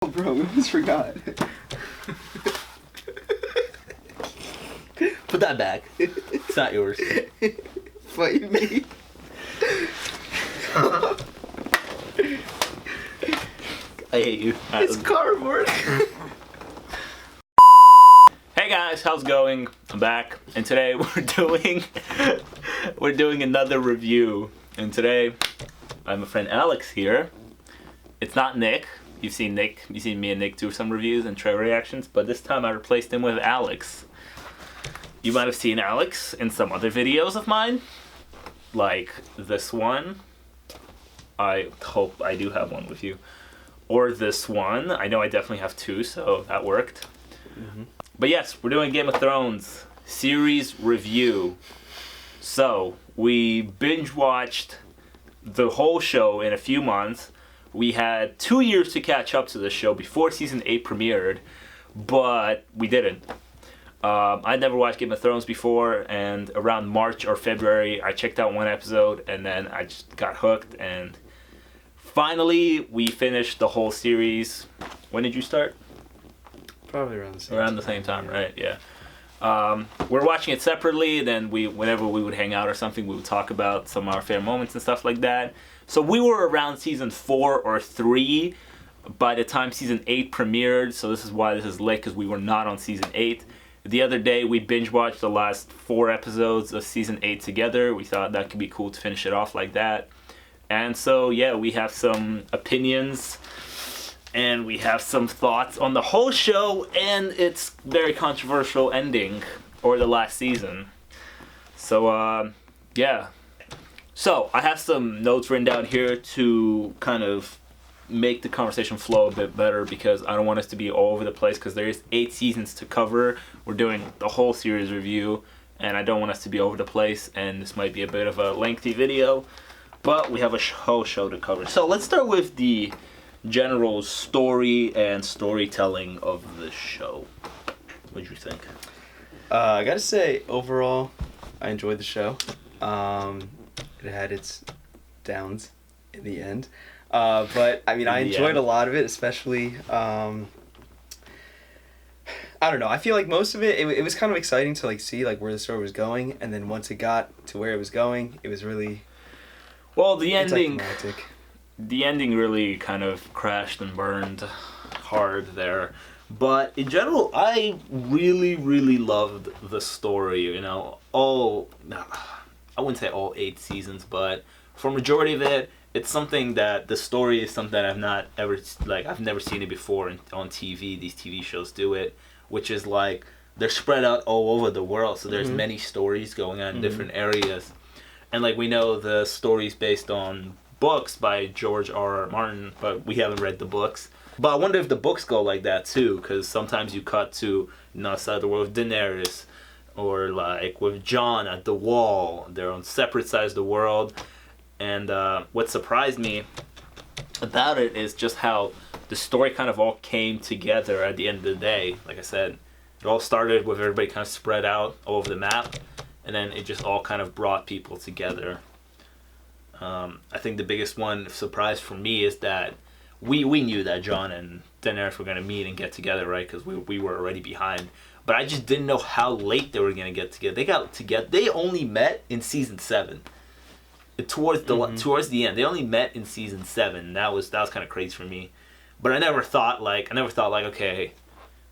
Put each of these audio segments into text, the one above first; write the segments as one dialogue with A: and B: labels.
A: Oh, bro, we almost forgot.
B: Put that back. It's not yours.
A: Fight me.
B: I hate you.
A: It's cardboard.
B: Hey guys, how's it going? I'm back, and today we're doing another review. And today, I have my friend Alex here. It's not Nick. You've seen me and Nick do some reviews and trailer reactions, but this time I replaced him with Alex. You might have seen Alex in some other videos of mine, like this one. I hope I do have one with you. Or this one. I know I definitely have two, so that worked. Mm-hmm. But yes, we're doing Game of Thrones series review. So, we binge watched the whole show in a few months. We had 2 years to catch up to the show before season 8 premiered, but we didn't. I'd never watched Game of Thrones before, and around March or February, I checked out one episode, and then I just got hooked, and finally, we finished the whole series. When did you start?
A: Probably around the same
B: Around the same time, right? Yeah. We're watching it separately, then whenever we would hang out or something, we would talk about some of our favorite moments and stuff like that. So we were around season 4 or 3 by the time season 8 premiered, so this is why this is late, because we were not on season 8. The other day, we binge-watched the last 4 episodes of season 8 together. We thought that could be cool to finish it off like that. And so, yeah, we have some opinions, and we have some thoughts on the whole show and its very controversial ending, or the last season. So, yeah. So, I have some notes written down here to kind of make the conversation flow a bit better, because I don't want us to be all over the place, because there is 8 seasons to cover. We're doing the whole series review, and I don't want us to be over the place, and this might be a bit of a lengthy video, but we have a whole show to cover. So let's start with the general story and storytelling of the show. What do you think?
A: I gotta say, overall, I enjoyed the show. It had its downs in the end. But, I mean, I enjoyed a lot of it, especially, I don't know, I feel like most of it was kind of exciting to, like, see, like, where the story was going, and then once it got to where it was going, it was really...
B: Well, the ending really kind of crashed and burned hard there. But in general, I really, really loved the story, you know. I wouldn't say all 8 seasons, but for majority of it, it's something that the story is something that I've never seen it before on TV. These TV shows do it, which is like they're spread out all over the world. So there's many stories going on in different areas. And like we know the story's based on books by George R.R. Martin, but we haven't read the books. But I wonder if the books go like that too, because sometimes you cut to another side of the world with Daenerys, or like with Jon at the Wall. They're on separate sides of the world. And what surprised me about it is just how the story kind of all came together at the end of the day. Like I said, it all started with everybody kind of spread out all over the map, and then it just all kind of brought people together. I think the biggest surprise for me is that we knew that Jon and Daenerys were going to meet and get together, right? Because we were already behind. But I just didn't know how late they were going to get together. They got together. They only met in season 7. Towards the end, they only met in season 7. That was kind of crazy for me. But I never thought like, okay,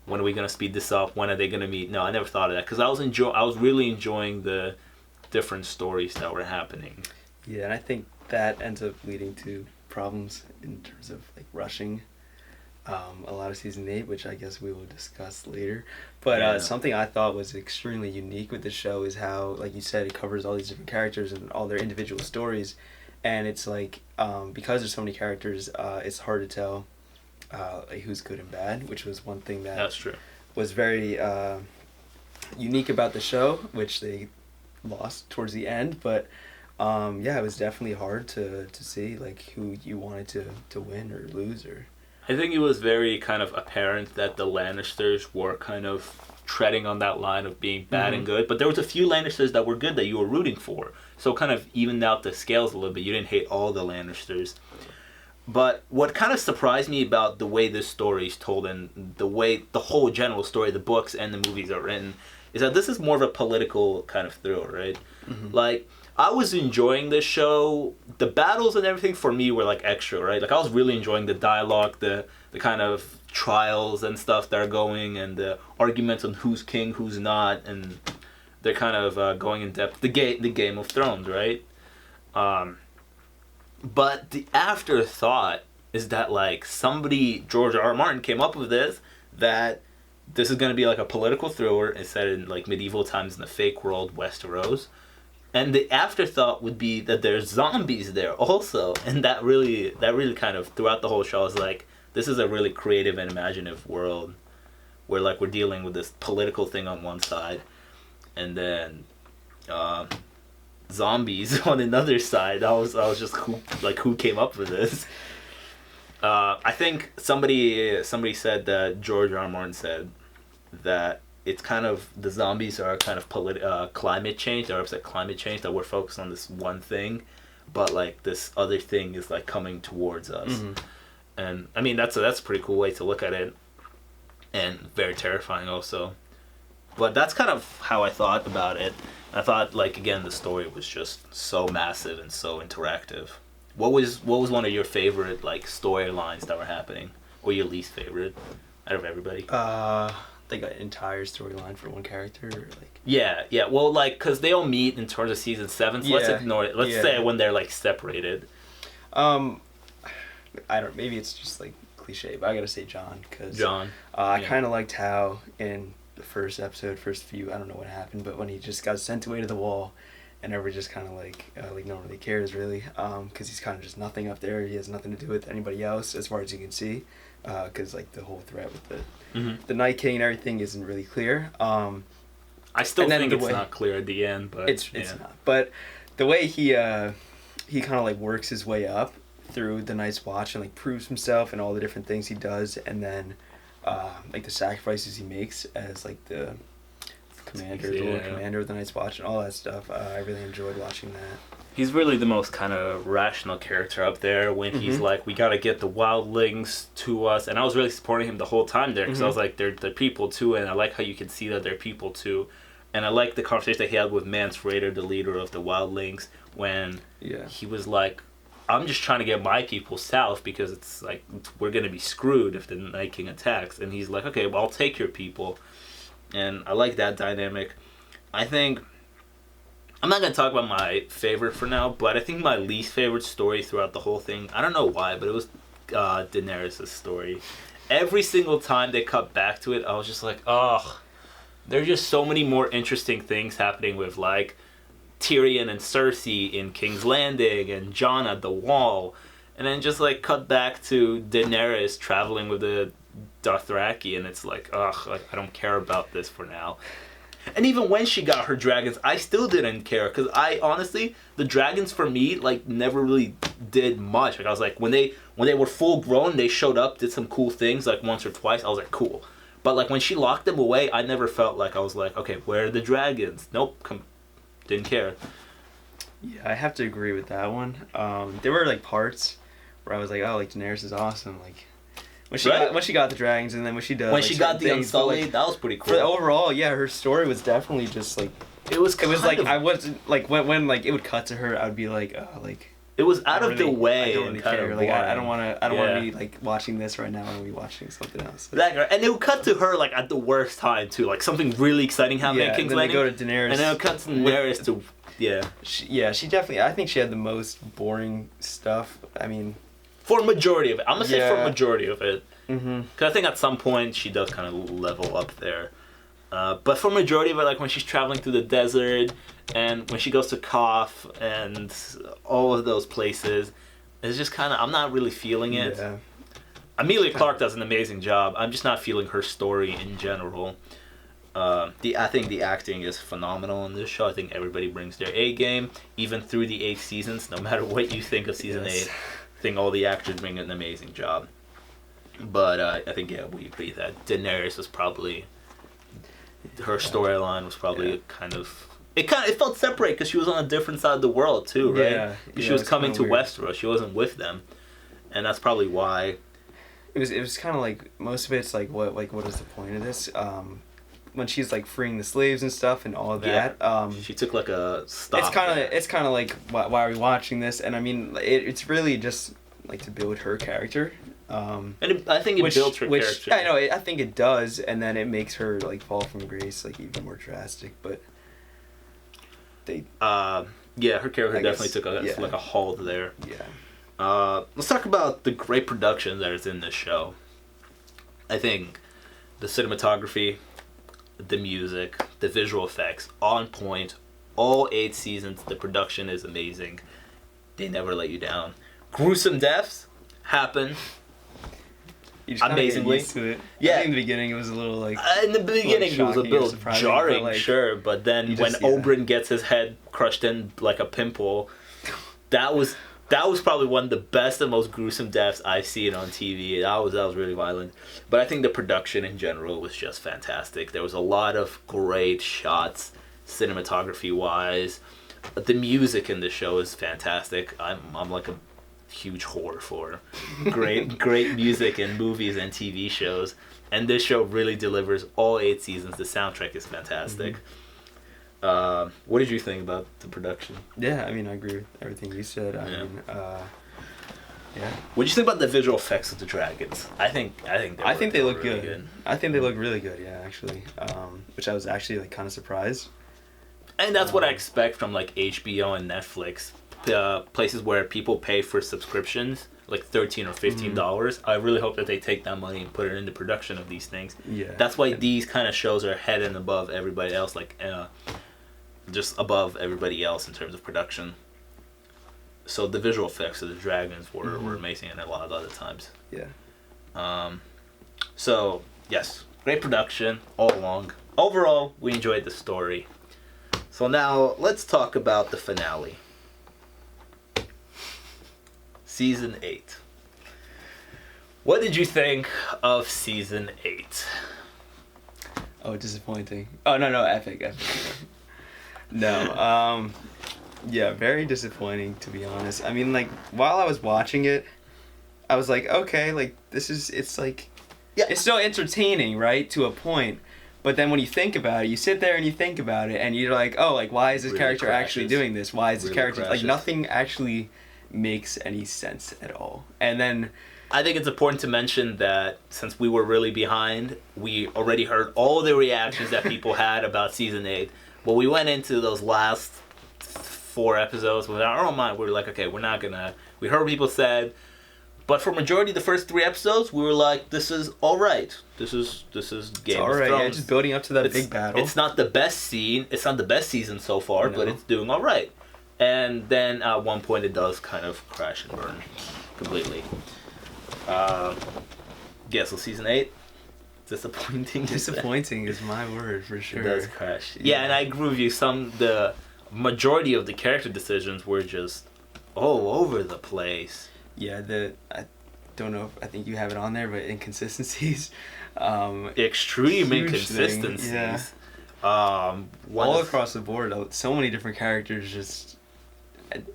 B: when are we gonna speed this up? When are they gonna meet? No, I never thought of that, because I was really enjoying the different stories that were happening.
A: Yeah, and I think that ends up leading to problems in terms of like rushing a lot of season 8, which I guess we will discuss later. But something I thought was extremely unique with the show is how, like you said, it covers all these different characters and all their individual stories, and it's like because there's so many characters, it's hard to tell like who's good and bad, which was one thing
B: that's true.
A: Was very unique about the show, which they lost towards the end. But yeah, it was definitely hard to see like who you wanted to win or lose. Or
B: I think it was very kind of apparent that the Lannisters were kind of treading on that line of being bad and good, but there was a few Lannisters that were good that you were rooting for, so kind of evened out the scales a little bit. You didn't hate all the Lannisters. But what kind of surprised me about the way this story is told and the way the whole general story, the books and the movies are written, is that this is more of a political kind of thriller, right? Mm-hmm. Like, I was enjoying this show. The battles and everything for me were like extra, right? Like, I was really enjoying the dialogue, the kind of trials and stuff that are going, and the arguments on who's king, who's not, and they're kind of going in depth. The Game of Thrones, right? But the afterthought is that, like, George R. R. Martin came up with this, that this is going to be like a political thriller. It's set in, like, medieval times in the fake world, Westeros. And the afterthought would be that there's zombies there also. And that really kind of, throughout the whole show, is like, this is a really creative and imaginative world where, like, we're dealing with this political thing on one side, and then zombies on another side. I was just who came up with this? I think somebody said that George R. R. Martin said that it's kind of, the zombies are kind of climate change. They're upset climate change, that we're focused on this one thing, but like this other thing is like coming towards us. Mm-hmm. And I mean that's a pretty cool way to look at it, and very terrifying also. But that's kind of how I thought about it. I thought, like, again, the story was just so massive and so interactive. What was one of your favorite, like, storylines that were happening, or your least favorite out of everybody?
A: Like an entire storyline for one character, like.
B: Yeah. Well, like, cause they all meet in terms of season 7, so let's ignore it. Let's say when they're like separated.
A: I don't. Maybe it's just like cliche, but I gotta say Jon, cause I kind of liked how in the first few, I don't know what happened, but when he just got sent away to the wall, and everybody just kind of like no one really cares really, because he's kind of just nothing up there. He has nothing to do with anybody else as far as you can see, because like the whole threat with the Night King and everything isn't really clear.
B: I still think it's not clear at the end, but
A: it's not. But the way he kind of like works his way up through the Night's Watch and like proves himself and all the different things he does, and then like the sacrifices he makes as like the commander of the Night's Watch and all that stuff. I really enjoyed watching that.
B: He's really the most kind of rational character up there when he's like, we got to get the wildlings to us. And I was really supporting him the whole time there, because I was like, they're people too, and I like how you can see that they're people too. And I like the conversation that he had with Mance Rayder, the leader of the wildlings, when he was like, I'm just trying to get my people south, because it's like, we're going to be screwed if the Night King attacks. And he's like, okay, well, I'll take your people. And I like that dynamic. I think, I'm not going to talk about my favorite for now, but I think my least favorite story throughout the whole thing, I don't know why, but it was Daenerys' story. Every single time they cut back to it, I was just like, oh, there's just so many more interesting things happening with, like, Tyrion and Cersei in King's Landing, and Jon at the Wall, and then just, like, cut back to Daenerys traveling with the Dothraki, and it's like, ugh, like, I don't care about this for now. And even when she got her dragons, I still didn't care, because I honestly, the dragons for me, like, never really did much. Like, I was like, when they were full grown, they showed up, did some cool things, like, once or twice, I was like, cool. But, like, when she locked them away, I never felt like, I was like, okay, where are the dragons? Nope, didn't care.
A: Yeah, I have to agree with that one. There were, like, parts where I was like, oh, like, Daenerys is awesome, like, when she got the dragons, and then when she does,
B: when
A: like,
B: she got the Unsullied, like, that was pretty cool.
A: For overall, yeah, her story was definitely just like it was like I wasn't like when like it would cut to her, I would be like, oh, like
B: it was out of the way.
A: I don't really care. Like I don't want to be like watching this right now. I want to be watching something else.
B: Exactly, and it would cut to her like at the worst time too, like something really exciting happening in King's Landing.
A: And then they go to Daenerys,
B: and then it cuts to Daenerys to
A: she definitely. I think she had the most boring stuff. I mean,
B: for majority of it, I'm gonna say for majority of it. Because I think at some point she does kind of level up there. But for majority of it, like when she's traveling through the desert and when she goes to Koth and all of those places, it's just kind of, I'm not really feeling it. Yeah. Emilia Clarke does an amazing job. I'm just not feeling her story in general. I think the acting is phenomenal in this show. I think everybody brings their A game, even through the 8 seasons, no matter what you think of season 8. I think all the actors bring an amazing job. But I think, we agree that Daenerys was probably, her storyline was probably it felt separate because she was on a different side of the world too, right? Yeah, she was coming to Weird. Westeros. She wasn't with them. and that's probably why.
A: It was kind of like most of it's like what is the point of this? When she's like freeing the slaves and stuff and all of that.
B: She took like a stop.
A: It's kind of like why are we watching this? And I mean, it's really just like to build her character.
B: I think it builds her character.
A: I know, I think it does, and then it makes her like fall from grace like even more drastic. But they.
B: Her character definitely took like a halt there.
A: Yeah.
B: Let's talk about the great production that is in this show. I think the cinematography, the music, the visual effects, on point. All 8 seasons, the production is amazing. They never let you down. Gruesome deaths happen.
A: You just amazingly. Get used to it.
B: Yeah.
A: I think in the beginning it was a little like.
B: In the beginning it was a little jarring, but sure. But then when Oberyn gets his head crushed in like a pimple, that was probably one of the best and most gruesome deaths I've seen on TV. That was really violent. But I think the production in general was just fantastic. There was a lot of great shots, cinematography wise. The music in the show is fantastic. I'm like a huge whore for great music in movies and TV shows, and this show really delivers all 8 seasons. The soundtrack is fantastic. What did you think about the production?
A: Yeah, I mean, I agree with everything you said. I mean,
B: what do you think about the visual effects of the dragons? I think
A: they look really good. I think they look really good. Yeah, actually, which I was actually like kind of surprised.
B: And that's what I expect from like HBO and Netflix. Places where people pay for subscriptions, like $13 or $15. I really hope that they take that money and put it into production of these things.
A: Yeah.
B: That's why these kind of shows are head and above everybody else, like just above everybody else in terms of production. So the visual effects of the dragons were amazing, and a lot of other times.
A: Yeah.
B: So yes, great production all along. Overall, we enjoyed the story. So now let's talk about the finale. Season 8. What did you think of Season 8?
A: Oh, disappointing. Oh, no, epic. No, yeah, very disappointing, to be honest. I mean, like, while I was watching it, I was like, okay, like, it's like, it's so entertaining, right, to a point. But then when you think about it, you sit there and you think about it, and you're like, oh, like, why is this character actually doing this? Why is this character, like, nothing actually makes any sense at all. And then
B: I think it's important to mention that since we were really behind, we already heard all the reactions that people had about Season 8. But we went into those last 4 episodes with our own mind. We were like, okay, we're not gonna... We heard what people said, but for majority of the first 3 episodes, we were like, this is alright. This is Game of Thrones.
A: Yeah, just building up to that big battle.
B: It's not the best scene. It's not the best season so far, but it's doing alright. And then at one point it does kind of crash and burn completely. So Season 8, disappointing.
A: Disappointing is my word for sure.
B: It does crash. Yeah, and I agree with you. The majority of the character decisions were just all over the place.
A: Yeah, I don't know if I think you have it on there, but inconsistencies.
B: Extreme inconsistencies.
A: Yeah. All across the board, so many different characters just...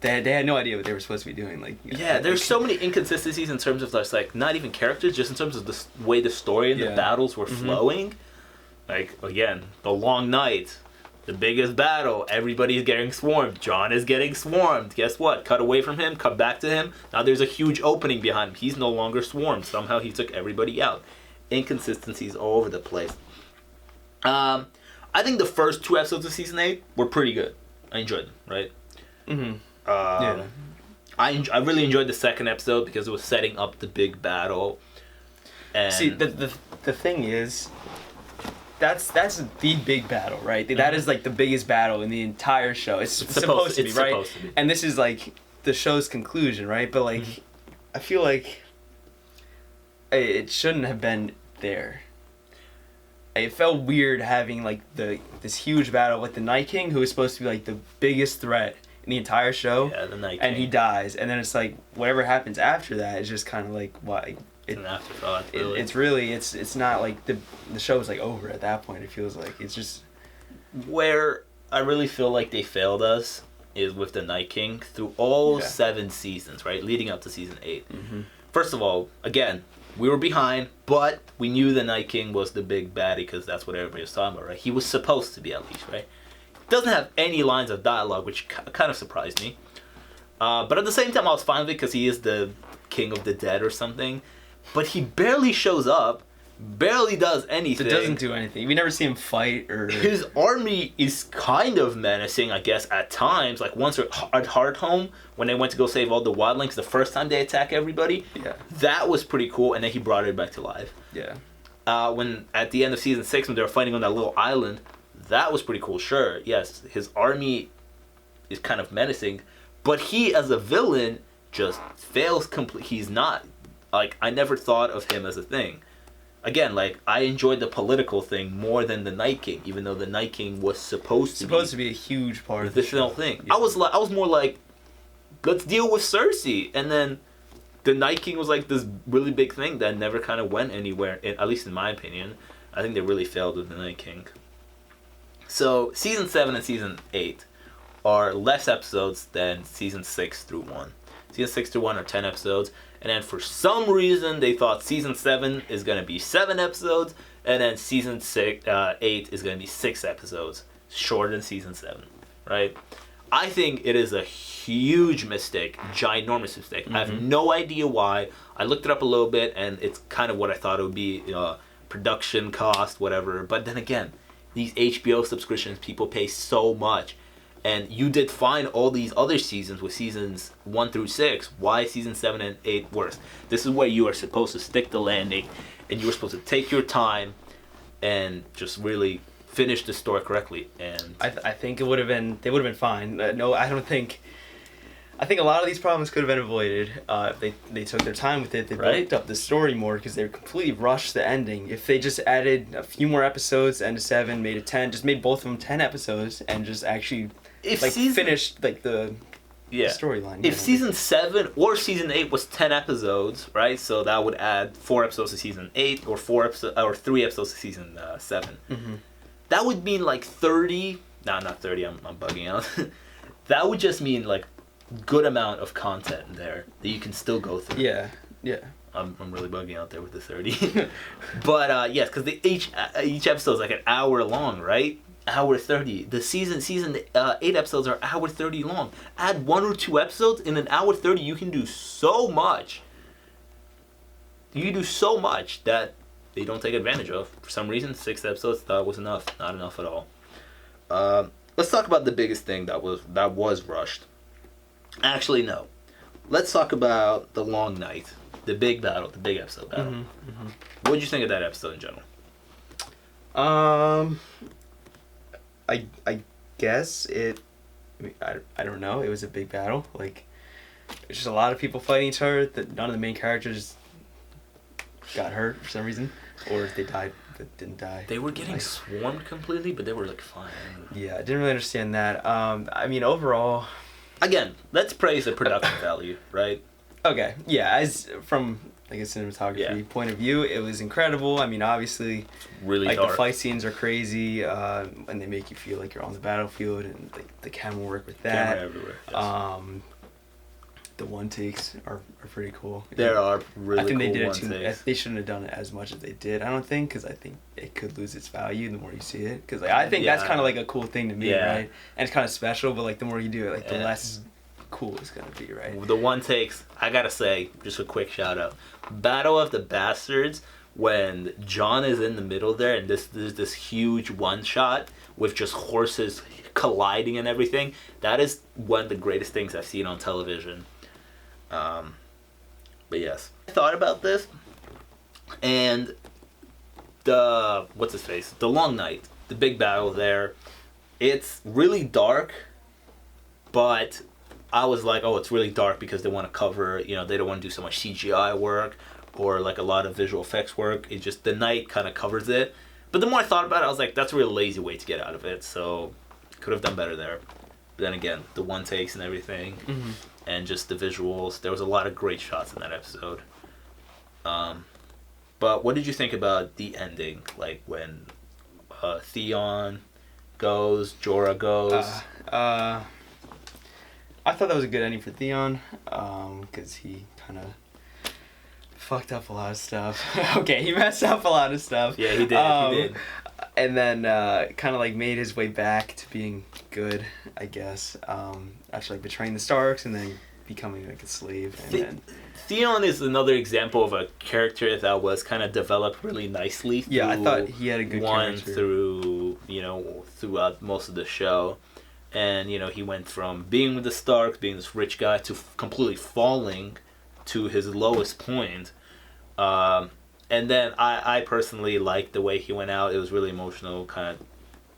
A: They had no idea what they were supposed to be doing. Like,
B: there's so many inconsistencies in terms of just like not even characters, just in terms of the way the story and the battles were flowing. Like again, the long night, the biggest battle, everybody's getting swarmed. Jon is getting swarmed. Guess what? Cut away from him, cut back to him. Now there's a huge opening behind him. He's no longer swarmed. Somehow he took everybody out. Inconsistencies all over the place. I think the first 2 episodes of Season 8 were pretty good. I enjoyed them, right? I really enjoyed the second episode because it was setting up the big battle. And
A: see, the thing is, that's the big battle, right? That is like the biggest battle in the entire show. It's supposed to be, right?
B: Supposed to be.
A: And this is like the show's conclusion, right? But like, I feel like it shouldn't have been there. It felt weird having like this huge battle with the Night King, who was supposed to be like the biggest threat in the entire show.
B: Yeah, the Night King.
A: And he dies, and then it's like whatever happens after that is just kind of like why.
B: It's an afterthought. Really.
A: It's really it's not like the show is like over at that point. It feels like it's just
B: where I really feel like they failed us is with the Night King through all 7 seasons, right, leading up to Season 8. first of all, again, we were behind, but we knew the Night King was the big baddie because that's what everybody was talking about, right? He was supposed to be, at least, right? Doesn't have any lines of dialogue, which kind of surprised me. But at the same time, I was fine with it because he is the king of the dead or something. But he barely shows up, barely does anything.
A: It doesn't do anything. We never see him fight or...
B: His army is kind of menacing, I guess, at times. Like once at Hardhome, when they went to go save all the wildlings, the first time they attack everybody, that was pretty cool. And then he brought it back to life.
A: Yeah.
B: When at the end of season 6, when they were fighting on that little island, that was pretty cool. Sure, yes, his army is kind of menacing, but he as a villain just fails complete. He's not, like, I never thought of him as a thing. Again, like, I enjoyed the political thing more than the Night King, even though the Night King was supposed to be
A: a huge part of
B: this whole thing.
A: Yeah.
B: I was more like, let's deal with Cersei, and then the Night King was like this really big thing that never kind of went anywhere. At least in my opinion, I think they really failed with the Night King. So season 7 and season 8 are less episodes than season 6 through 1. Season 6 through 1 are 10 episodes, and then for some reason they thought season 7 is going to be 7 episodes, and then season 8 is going to be 6 episodes, shorter than season 7, right? I think it is a huge mistake, ginormous mistake. I have no idea why. I looked it up a little bit, and it's kind of what I thought it would be, production cost, whatever. But then again, these HBO subscriptions, people pay so much. And you did find all these other seasons with seasons 1 through 6. Why season 7 and 8 worse? This is where you are supposed to stick the landing, and you were supposed to take your time and just really finish the story correctly. And
A: I think they would have been fine. No, I don't think. I think a lot of these problems could have been avoided if they took their time with it. They built up the story more because they completely rushed the ending. If they just added a few more episodes, end of 7, made it 10, just made both of them 10 episodes, and just actually finished like the storyline.
B: If season 7 or season 8 was 10 episodes, right? So that would add 4 episodes to season 8 or 3 episodes to season 7.
A: Mm-hmm.
B: That would mean like 30. No, not 30. I'm bugging out. That would just mean like good amount of content there that you can still go through.
A: Yeah.
B: I'm really bugging out there with the 30. But yes, because each episode is like an hour long, right? Hour 30. The season 8 episodes are hour 30 long. Add 1 or 2 episodes in an hour 30, you can do so much. You can do so much that they don't take advantage of. For some reason, 6 episodes thought was enough. Not enough at all. Let's talk about the biggest thing that was rushed. Actually, no. Let's talk about the long night, the big battle, the big episode battle. What did you think of that episode in general?
A: I guess it. I don't know. It was a big battle. Like, it's just a lot of people fighting each other. That none of the main characters got hurt for some reason, or they died that didn't die.
B: They were getting swarmed completely, but they were like fine.
A: Yeah, I didn't really understand that. I mean, overall.
B: Again, let's praise the production value, right?
A: Okay, yeah, as from like a cinematography point of view, it was incredible. I mean, obviously,
B: really
A: like
B: dark.
A: the fight scenes are crazy, and they make you feel like you're on the battlefield, and like the camera work with that.
B: Camera everywhere. Yes.
A: The one takes are pretty cool.
B: There are really
A: I think
B: cool
A: they did
B: one takes.
A: They shouldn't have done it as much as they did. I don't think, because I think it could lose its value the more you see it. Because I think that's kind of like a cool thing to me, right? And it's kind of special, but like the more you do it, like the less cool it's gonna be, right?
B: The one takes, I gotta say, just a quick shout out, Battle of the Bastards, when Jon is in the middle there, and there's this huge one shot with just horses colliding and everything. That is one of the greatest things I've seen on television. But yes, I thought about this, and the long night, the big battle there, it's really dark, but I was like, oh, it's really dark because they want to cover, they don't want to do so much CGI work or like a lot of visual effects work. It just, the night kind of covers it. But the more I thought about it, I was like, that's a real lazy way to get out of it. So could have done better there. But then again, the one takes and everything, and just the visuals. There was a lot of great shots in that episode. But what did you think about the ending? Like when Theon goes, Jorah goes.
A: I thought that was a good ending for Theon, because he kind of fucked up a lot of stuff. Okay, he messed up a lot of stuff.
B: Yeah, he did.
A: And then kind of like made his way back to being good, I guess. Actually, like, betraying the Starks and then becoming like a slave. And then
B: Theon is another example of a character that was kind of developed really nicely.
A: Yeah, I thought he had a good character.
B: Throughout most of the show. And, he went from being with the Starks, being this rich guy, to completely falling to his lowest point. And then I personally liked the way he went out. It was really emotional, kind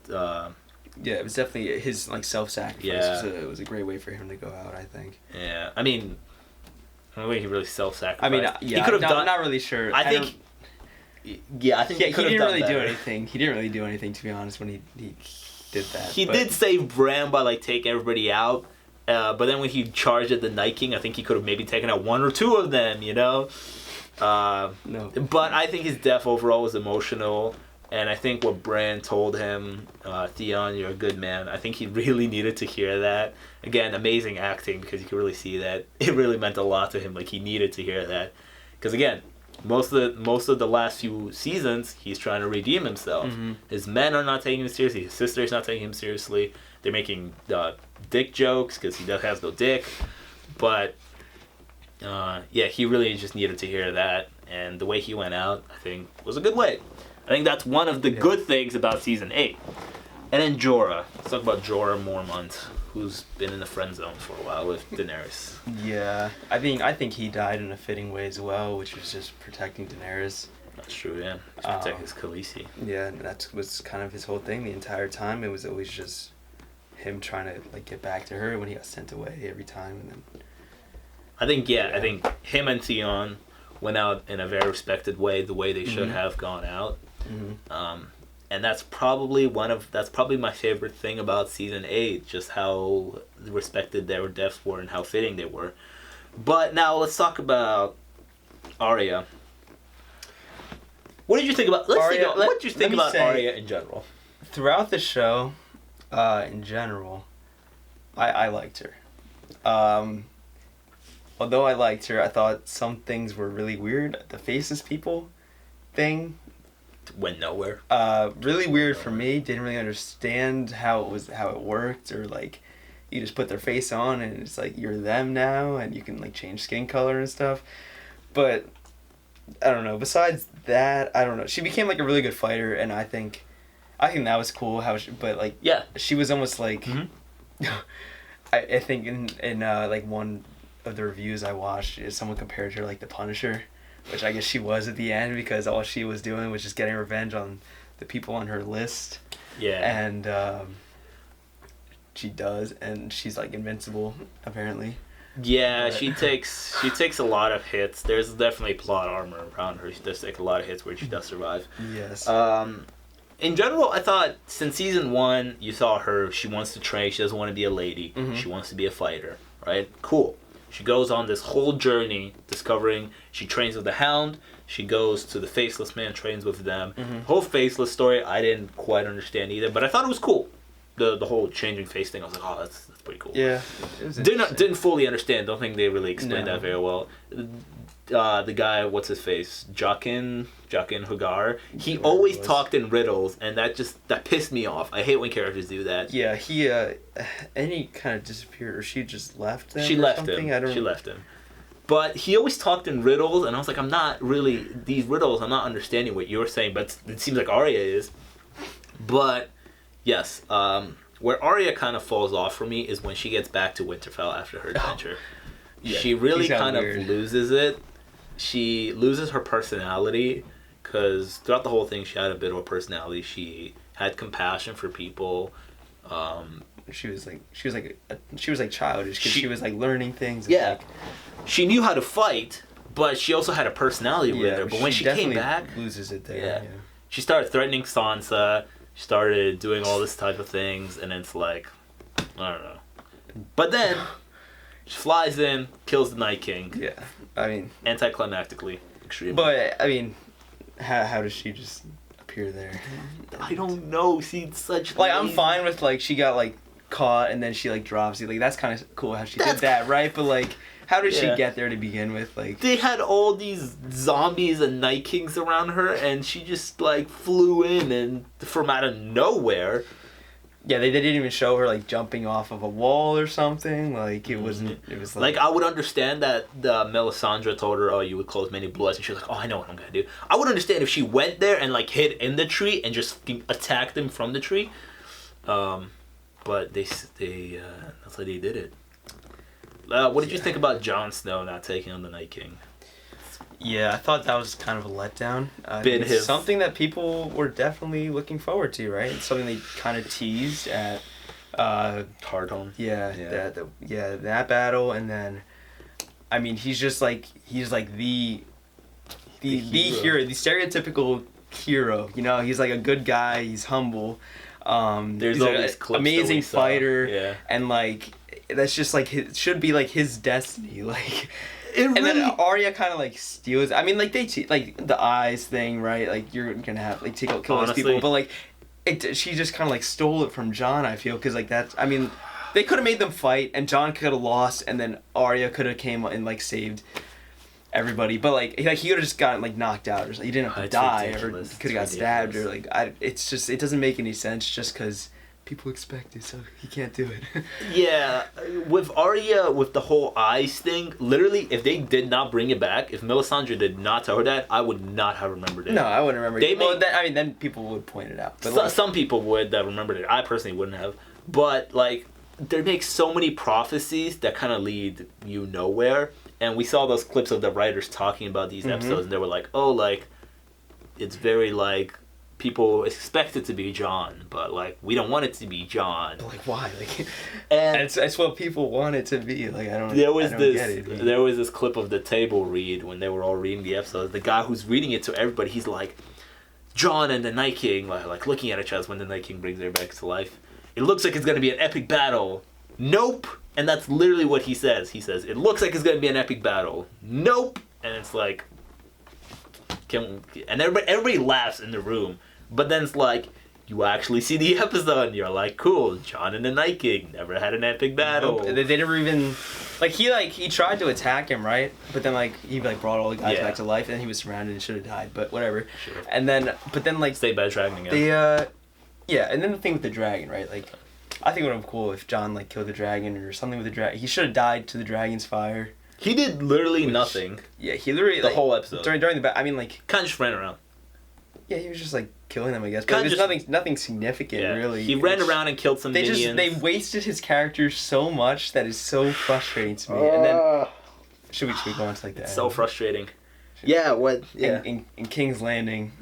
B: of...
A: yeah, it was definitely his like self-sacrifice.
B: Yeah.
A: It was a great way for him to go out, I think.
B: Yeah, I mean, I don't think he really self-sacrificed.
A: I mean, yeah, he could have done. I'm not really sure.
B: I think he didn't
A: really do anything. He didn't really do anything, to be honest, when he did that.
B: He did save Bran by like taking everybody out, but then when he charged at the Night King, I think he could have maybe taken out one or two of them. No. But I think his death overall was emotional. And I think what Bran told him, Theon, you're a good man, I think he really needed to hear that. Again, amazing acting, because you can really see that it really meant a lot to him. Like, he needed to hear that. Because, again, most of the last few seasons, he's trying to redeem himself. Mm-hmm. His men are not taking him seriously. His sister's not taking him seriously. They're making dick jokes, because he has no dick. But, he really just needed to hear that. And the way he went out, I think, was a good way. I think that's one of the good things about Season 8. And then Jorah. Let's talk about Jorah Mormont, who's been in the friend zone for a while with Daenerys.
A: Yeah. I think he died in a fitting way as well, which was just protecting Daenerys.
B: That's true, yeah. Protect his Khaleesi.
A: Yeah, and that was kind of his whole thing the entire time. It was always just him trying to like get back to her when he got sent away every time. And then
B: I think him and Theon went out in a very respected way, the way they should have gone out. Mm-hmm. And that's probably my favorite thing about Season 8, just how respected their deaths were and how fitting they were. But now let's talk about Arya. What did you think about what did you think about Arya in general?
A: Throughout the show, in general, I liked her. Although I liked her, I thought some things were really weird. The faceless people thing
B: went nowhere.
A: Really weird for me. Didn't really understand how it worked, or like you just put their face on and it's like you're them now, and you can like change skin color and stuff. But I don't know. Besides that, I don't know. She became like a really good fighter, and I think that was cool. She was almost like I think in like one of the reviews I watched, someone compared her like the Punisher, which I guess she was at the end, because all she was doing was just getting revenge on the people on her list.
B: Yeah.
A: And she does, and she's like invincible apparently.
B: Yeah, she takes a lot of hits. There's definitely plot armor around her. She does take a lot of hits where she does survive.
A: Yes.
B: In general, I thought since Season 1, you saw her. She wants to train. She doesn't want to be a lady. Mm-hmm. She wants to be a fighter. Right? Cool. She goes on this whole journey discovering. She trains with the Hound. She goes to the Faceless Man, trains with them. Mm-hmm. Whole Faceless story, I didn't quite understand either, but I thought it was cool. The whole changing face thing, I was like, oh, that's pretty cool.
A: Yeah. It was
B: didn't fully understand. Don't think they really explained that very well. The guy, what's his face? Jaqen H'ghar. He always talked in riddles, and that pissed me off. I hate when characters do that.
A: Yeah, he and he kind of disappeared, or she just left him.
B: She left him. But he always talked in riddles, and I was like, I'm not really these riddles. I'm not understanding what you're saying, but it seems like Arya is. But yes, where Arya kind of falls off for me is when she gets back to Winterfell after her adventure. Yeah, she really kind of loses it. She loses her personality, because throughout the whole thing she had a bit of a personality. She had compassion for people.
A: She was like childish, because she was like learning things. And,
B: yeah, she knew how to fight, but she also had a personality with her. But when she came back,
A: loses it there. Yeah.
B: She started threatening Sansa. She started doing all this type of things, and it's like, I don't know. But then she flies in, kills the Night King.
A: Yeah, I mean,
B: anticlimactically, extremely.
A: But I mean, how does she just appear there?
B: I don't know. See, it's such
A: like I'm fine with like she got like caught and then she like drops you. Like that's kind of cool how she did that, right? But like, how did she get there to begin with? Like
B: they had all these zombies and Night Kings around her, and she just like flew in and from out of nowhere.
A: Yeah, they didn't even show her like jumping off of a wall or something. Like it wasn't. It was
B: like I would understand that the Melisandre told her, "Oh, you would close many bloods," and she was like, "Oh, I know what I'm gonna do." I would understand if she went there and like hid in the tree and just attacked them from the tree. But they that's why they did it. What did you think about Jon Snow not taking on the Night King?
A: Yeah, I thought that was kind of a letdown.
B: It's
A: something that people were definitely looking forward to, right? It's something they kind of teased at
B: Hardhome.
A: That battle, and then, I mean, he's like the hero, the stereotypical hero. You know, he's like a good guy. He's humble.
B: There's
A: he's
B: all these clips
A: amazing fighter,
B: yeah.
A: And like that's just like should be like his destiny, like.
B: And
A: then Arya kind of like steals. I mean, like like the eyes thing, right? Like you're gonna have like kill those people, but like she just kind of like stole it from Jon. I feel because like that's. I mean, they could have made them fight, and Jon could have lost, and then Arya could have came and like saved everybody. But like he could have just gotten like knocked out, or something. He didn't have to die, ridiculous. Or he could have got stabbed, or like it's just it doesn't make any sense just because. People expect it, so he can't do it.
B: Yeah, with Arya, with the whole eyes thing, literally, if they did not bring it back, if Melisandre did not tell her that, I would not have remembered it.
A: No, I wouldn't remember it. Then people would point it out. But
B: some people would that remembered it. I personally wouldn't have. But, like, they make so many prophecies that kind of lead you nowhere. And we saw those clips of the writers talking about these episodes, and they were like, oh, like, it's very, like... People expect it to be Jon, but like we don't want it to be Jon.
A: Like why? Like,
B: and
A: it's what people want it to be. Like I don't.
B: There was
A: get it.
B: There was this clip of the table read when they were all reading the episode. The guy who's reading it to everybody, he's like, Jon and the Night King, like looking at each other when the Night King brings her back to life. It looks like it's gonna be an epic battle. Nope. And that's literally what he says. He says it looks like it's gonna be an epic battle. Nope. And it's like, and everybody laughs in the room. But then it's like, you actually see the episode and you're like, cool, Jon and the Night King never had an epic battle.
A: Nope. They never even... he tried to attack him, right? But then, he brought all the guys back to life, and then he was surrounded and should have died, but whatever.
B: Sure.
A: And then,
B: Stay by the dragon again.
A: And then the thing with the dragon, right? Like, I think it would have been cool if Jon, killed the dragon or something with the dragon. He should have died to the dragon's fire.
B: He did literally nothing.
A: Yeah, he literally...
B: The whole episode.
A: During the battle, I mean,
B: kind of just ran around.
A: Yeah, he was just killing them, I guess. But there's nothing significant, really.
B: He ran around and killed some minions.
A: They wasted his character so much that is so frustrating to me. And then should we go on to that?
B: It's so frustrating. Yeah, what? Yeah.
A: In King's Landing.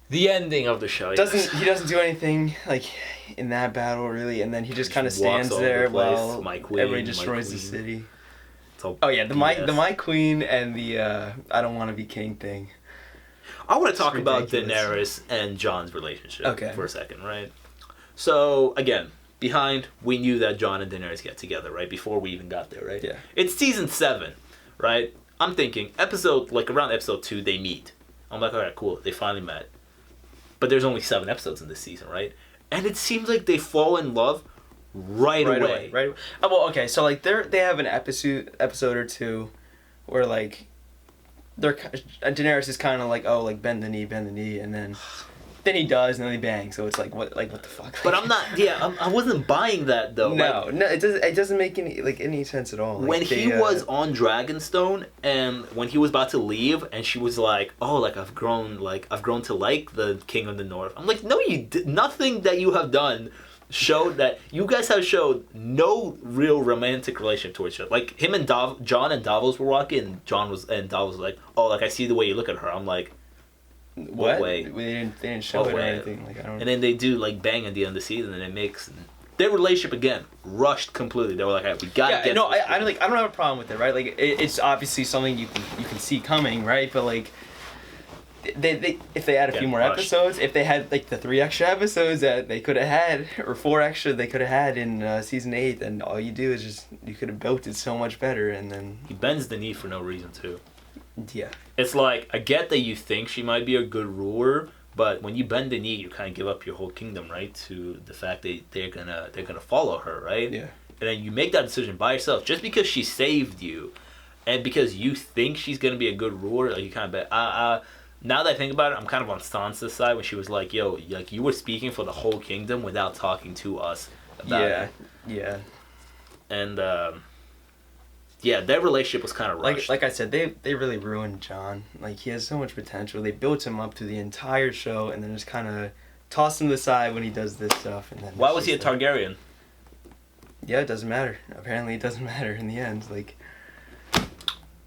B: The ending of the show.
A: He doesn't do anything in that battle really, and then he just kind of stands there while everybody destroys the city. The My Queen and the I don't want to be king thing.
B: I want to talk about Daenerys and Jon's relationship for a second, right? So, again, we knew that Jon and Daenerys get together, right? Before we even got there, right?
A: Yeah.
B: It's season 7, right? I'm thinking, around episode 2, they meet. I'm like, alright, cool, they finally met. But there's only 7 episodes in this season, right? And it seems like they fall in love right away.
A: Right. Oh, well, okay, so, they have an episode or two where, Daenerys is kind of bend the knee, and then he does, and then they bang. So it's what the fuck?
B: But I'm not. Yeah, I wasn't buying that though.
A: No, it doesn't make any sense at all.
B: When he was on Dragonstone, and when he was about to leave, and she was like, "Oh, I've grown to like the King of the North." I'm like, "No, you did nothing that you have done." Showed that you guys have showed no real romantic relationship towards each other. Him and Jon and Davos were walking, and Davos was like, "Oh, I see the way you look at her." I'm like, "What way?"
A: They didn't show it or anything. I don't.
B: And then they do bang at the end of the season, and it makes their relationship again rushed completely. They were like, "We gotta get."
A: No, I don't have a problem with it, right? It's obviously something you can see coming, right? But They if they had a few more episodes, if they had the 3 extra episodes that they could have had, or 4 extra they could have had in season 8, then all you do is you could have built it so much better, and then
B: he bends the knee for no reason too.
A: Yeah,
B: it's I get that you think she might be a good ruler, But when you bend the knee, you kind of give up your whole kingdom, right? To the fact that they're gonna follow her, right?
A: Yeah.
B: And then you make that decision by yourself just because she saved you, and because you think she's gonna be a good ruler. Like you kind of bet. Now that I think about it, I'm kind of on Sansa's side when she was like, "Yo, like you were speaking for the whole kingdom without talking to us about it."
A: Yeah.
B: And yeah, their relationship was kind of rushed.
A: Like I said, they really ruined Jon. Like he has so much potential. They built him up through the entire show, and then just kind of tossed him to the side when he does this stuff. And then
B: why was he a Targaryen?
A: Yeah, it doesn't matter. Apparently, it doesn't matter in the end. Like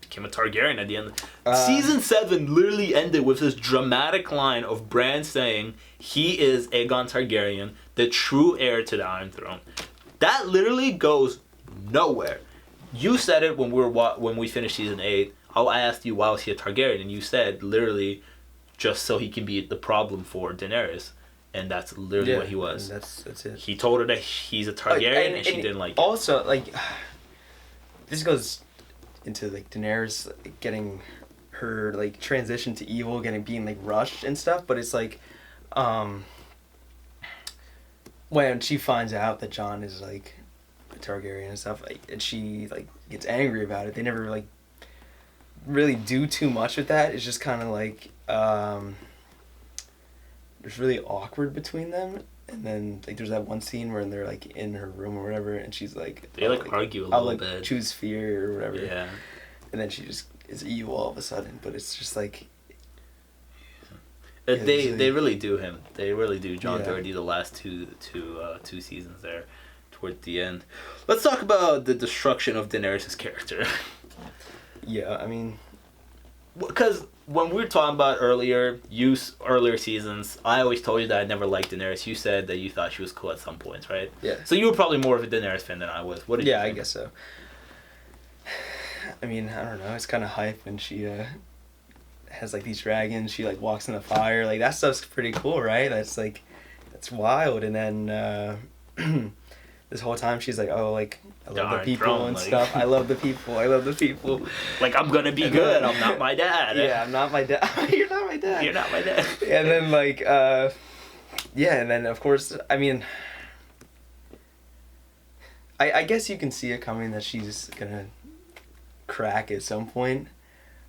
B: became a Targaryen at the end. Season 7 literally ended with this dramatic line of Bran saying he is Aegon Targaryen, the true heir to the Iron Throne. That literally goes nowhere. You said it when we finished season 8. I asked you why was he a Targaryen, and you said literally just so he can be the problem for Daenerys, and that's literally what he was.
A: That's it.
B: He told her that he's a Targaryen, and she didn't like it.
A: Also, like this goes into like Daenerys getting her like transition to evil, being like rushed and stuff, but it's like when she finds out that Jon is like a Targaryen and stuff, like, and she like gets angry about it. They never like really do too much with that. It's just kind of like it's really awkward between them. And then like there's that one scene where they're like in her room or whatever, and she's like
B: they argue a little bit.
A: Choose fear or whatever.
B: Yeah.
A: And then she just is evil all of a sudden, but it's just like
B: they really do him. They really do Jon dirty the last two seasons there, towards the end. Let's talk about the destruction of Daenerys' character.
A: Yeah, I mean,
B: because when we were talking about earlier seasons, I always told you that I never liked Daenerys. You said that you thought she was cool at some points, right?
A: Yeah.
B: So you were probably more of a Daenerys fan than I was. What did you think?
A: I guess so. I mean, I don't know. It's kind of hype when she has like these dragons. She like walks in the fire. Like that stuff's pretty cool, right? That's wild. And then this whole time she's like, oh, like I love the people and stuff. I love the people. I love the people.
B: Like I'm gonna be good. I'm not my dad.
A: Yeah, I'm not my dad. You're not my dad.
B: You're not my dad.
A: And then like and then of course, I mean, I guess you can see it coming that she's gonna crack at some point,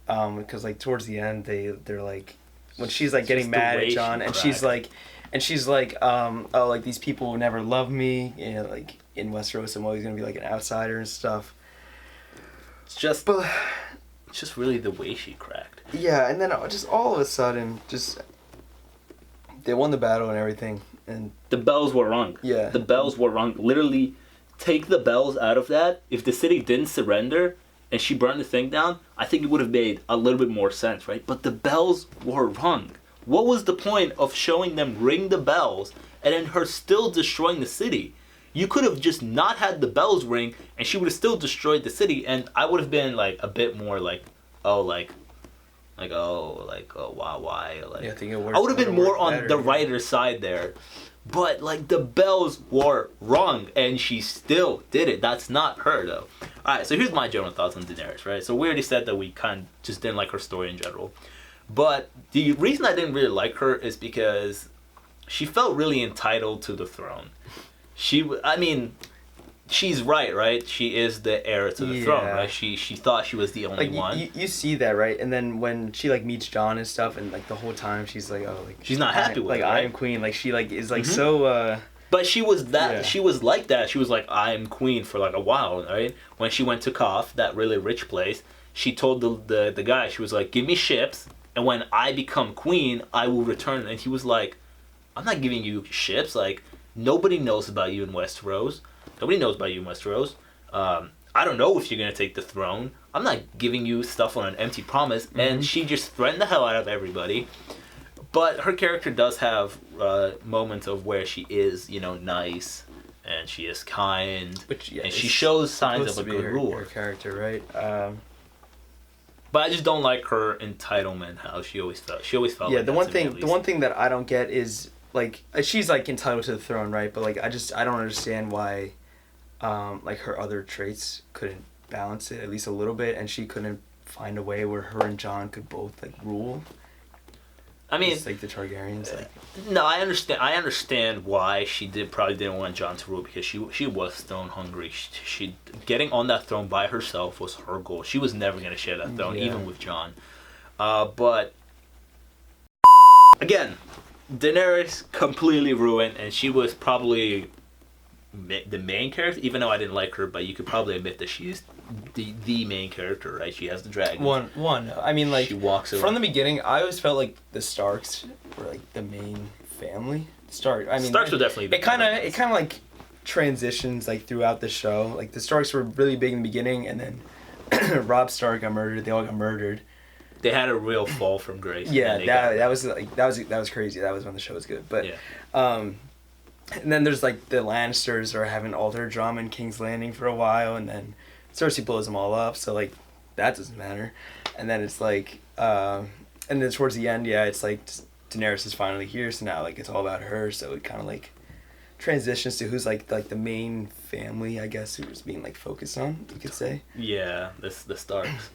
A: because like towards the end they're like when she's like getting mad at Jon and she's like oh, like these people will never love me, like in Westeros I'm always gonna be like an outsider and stuff.
B: It's just really the way she cracked.
A: Yeah, and then just all of a sudden just they won the battle and everything, and
B: the bells were rung.
A: Yeah,
B: the bells were rung. Literally, take the bells out of that. If the city didn't surrender and she burned the thing down, I think it would have made a little bit more sense, right? But the bells were rung. What was the point of showing them ring the bells and then her still destroying the city? You could have just not had the bells ring and she would have still destroyed the city, and I would have been like a bit more like, oh, wow, why? Like,
A: yeah, I think
B: I would have been more on the writer's side there. But, like, the bells were rung, and she still did it. That's not her, though. Alright, so here's my general thoughts on Daenerys, right? So we already said that we kind of just didn't like her story in general. But the reason I didn't really like her is because she felt really entitled to the throne. She's right? She is the heir to the throne, right? She thought she was the only one.
A: You see that, right? And then when she like meets Jon and stuff, and like the whole time she's like, oh, like
B: she's not happy with it, right?
A: I am queen. Like she like is like so.
B: But she was that. Yeah. She was like that. She was like, I am queen for like a while, right? When she went to Koth, that really rich place, she told the guy, she was like, give me ships, and when I become queen, I will return. And he was like, I'm not giving you ships. Like nobody knows about you in Westeros. Nobody knows about you in Westeros. I don't know if you're going to take the throne. I'm not giving you stuff on an empty promise. Mm-hmm. And she just threatened the hell out of everybody. But her character does have moments of where she is, nice. And she is kind. And she shows signs of a good ruler.
A: Her character, right?
B: But I just don't like her entitlement, how she always felt. She always felt like
A: the one thing that I don't get is, like, she's, like, entitled to the throne, right? But, like, I don't understand why... like her other traits couldn't balance it at least a little bit, and she couldn't find a way where her and Jon could both like rule.
B: I mean,
A: it's like the Targaryens. Like,
B: no, I understand why she probably didn't want Jon to rule, because she was throne hungry. She getting on that throne by herself was her goal. She was never gonna share that throne, even with Jon. But again, Daenerys completely ruined, and she was probably the main character. Even though I didn't like her, but you could probably admit that she's the main character, right? She has the dragon.
A: One. I mean, like,
B: she walks around.
A: From the beginning, I always felt like the Starks were like the main family. Starks were definitely. It kind of like transitions like throughout the show. Like the Starks were really big in the beginning, and then Robb Stark got murdered. They all got murdered.
B: They had a real fall from grace.
A: Yeah, that was crazy. That was when the show was good. But and then there's like the Lannisters are having all their drama in King's Landing for a while, and then Cersei blows them all up, so like that doesn't matter. And then it's like and then towards the end, it's like Daenerys is finally here, so now like it's all about her, so it kind of like transitions to who's like the main family, I guess, who's being like focused on, you could say.
B: Yeah, the Starks.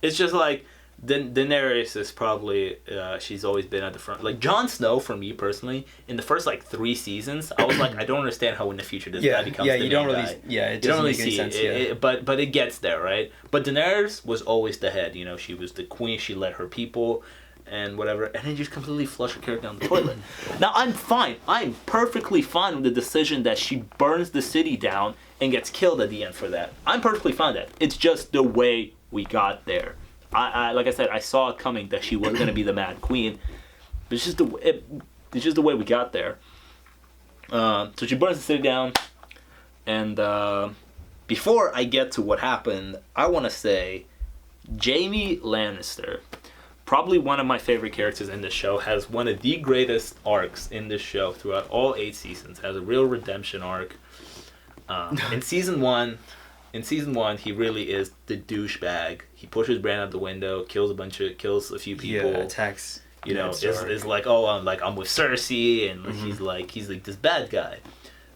B: It's just like Daenerys is probably she's always been at the front. Like Jon Snow, for me personally, in the first like 3 seasons, I was like, I don't understand how in the future this guy becomes the main guy.
A: It doesn't make any sense.
B: But it gets there, right? But Daenerys was always the head. You know, she was the queen. She led her people, and whatever. And then just completely flush her character down the toilet. Now I'm fine. I'm perfectly fine with the decision that she burns the city down and gets killed at the end for that. I'm perfectly fine with that. It's just the way we got there. I like I said, I saw it coming that she was gonna be the Mad Queen, but it's just the way we got there. So she burns the city down, and before I get to what happened, I want to say Jaime Lannister, probably one of my favorite characters in this show, has one of the greatest arcs in this show throughout all 8 seasons. Has a real redemption arc. In season 1, he really is the douchebag. He pushes Bran out the window, kills a few people.
A: Yeah, attacks.
B: You know, is like, oh, I'm with Cersei, and he's like this bad guy.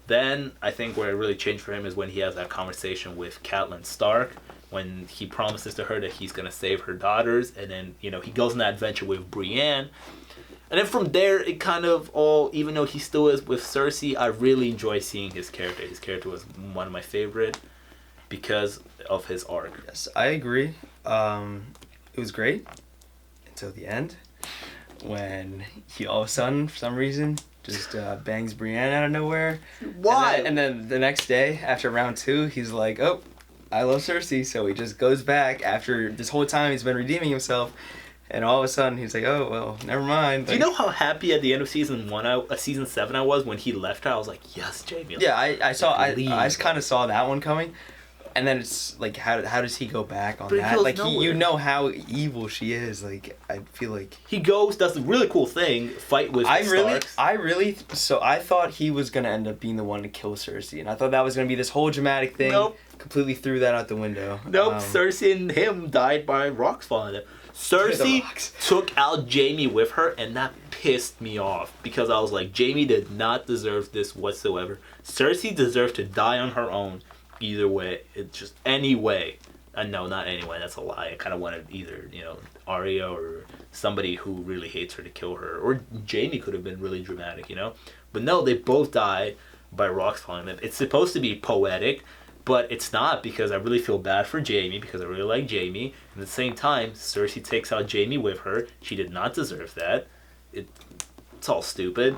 B: Then I think where it really changed for him is when he has that conversation with Catelyn Stark, when he promises to her that he's gonna save her daughters, and then he goes on that adventure with Brienne. And then from there, it kind of all, even though he still is with Cersei, I really enjoy seeing his character. His character was one of my favorite because of his arc.
A: Yes, I agree. It was great until the end, when he all of a sudden, for some reason, just bangs Brienne out of nowhere.
B: Why?
A: And then the next day, after round 2, he's like, oh, I love Cersei, so he just goes back after this whole time he's been redeeming himself. And all of a sudden, he's like, "Oh well, never mind."
B: Do you know how happy at the end of season 7 I was when he left her? I was like, "Yes, Jaime."
A: Yeah, I kind of saw that one coming, and then it's like, how does he go back on that? Like, you know how evil she is. Like, I feel like
B: he goes, does a really cool thing, fight with Starks.
A: I thought he was gonna end up being the one to kill Cersei, and I thought that was gonna be this whole dramatic thing.
B: Nope.
A: Completely threw that out the window.
B: Nope. Cersei and him died by rocks falling on them. Cersei took out Jaime with her, and that pissed me off because I was like, Jaime did not deserve this whatsoever. Cersei deserved to die on her own. Either way, it's just any way. No, not anyway. That's a lie. I kind of wanted either Arya or somebody who really hates her to kill her, or Jaime could have been really dramatic, But no, they both died by rocks falling on them. It's supposed to be poetic. But it's not, because I really feel bad for Jaime, because I really like Jaime. And at the same time, Cersei takes out Jaime with her. She did not deserve that. It's all stupid.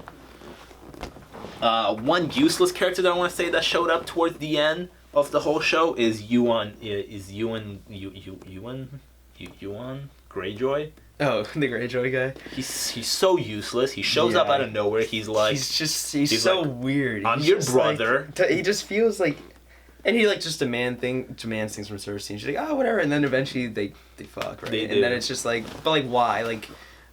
B: One useless character that I want to say that showed up towards the end of the whole show is Euron Greyjoy.
A: Oh, the Greyjoy guy.
B: He's so useless. He shows up out of nowhere. He's
A: he's so like, weird.
B: I'm your brother.
A: Like, he just feels like. And he like just demands things from Cersei, and she's like, oh, whatever. And then eventually they fuck, right? And then it's just like, but like, why? Like,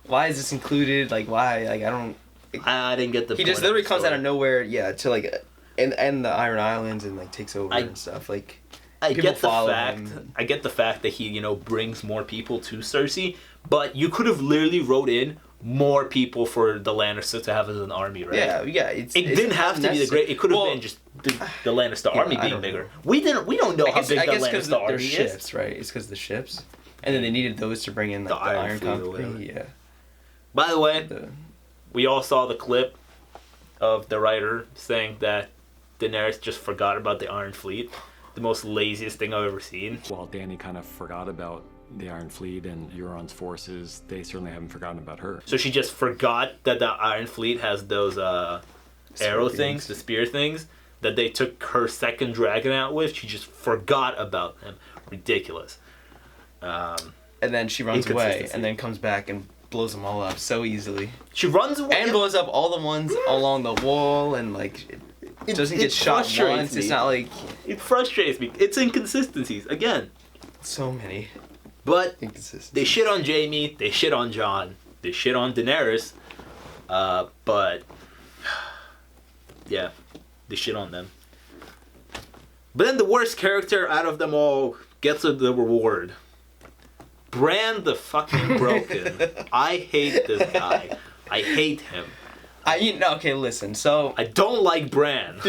A: why is this included? Like, why? Like, I don't.
B: I didn't get the.
A: He just literally comes out of nowhere, to like, and the Iron Islands and like takes over and stuff. Like,
B: I get the fact that he brings more people to Cersei, but you could have literally wrote in more people for the Lannisters to have as an army, right?
A: Yeah.
B: It didn't have to be the great. It could have been just the Lannister army being bigger. We don't know how big the Lannister army is.
A: Ships, right? It's because the ships. And then they needed those to bring in like, the Iron
B: Company.
A: Yeah.
B: By the way, we all saw the clip of the writer saying that Daenerys just forgot about the Iron Fleet. The most laziest thing I've ever seen.
C: While Dany kind of forgot about the Iron Fleet and Euron's forces, they certainly haven't forgotten about her.
B: So she just forgot that the Iron Fleet has those arrow things, the spear things, that they took her second dragon out with. She just forgot about them. Ridiculous.
A: And then she runs away and then comes back and blows them all up so easily.
B: She runs away
A: and blows up all the ones along the wall, and like it doesn't get shot once. It's not like
B: it frustrates me. It's inconsistencies again.
A: So many.
B: But they shit on Jaime. They shit on Jon. They shit on Daenerys. But yeah, they shit on them. But then the worst character out of them all gets the reward. Bran the fucking Broken. I hate this guy. I hate him.
A: Okay, listen. So
B: I don't like Bran.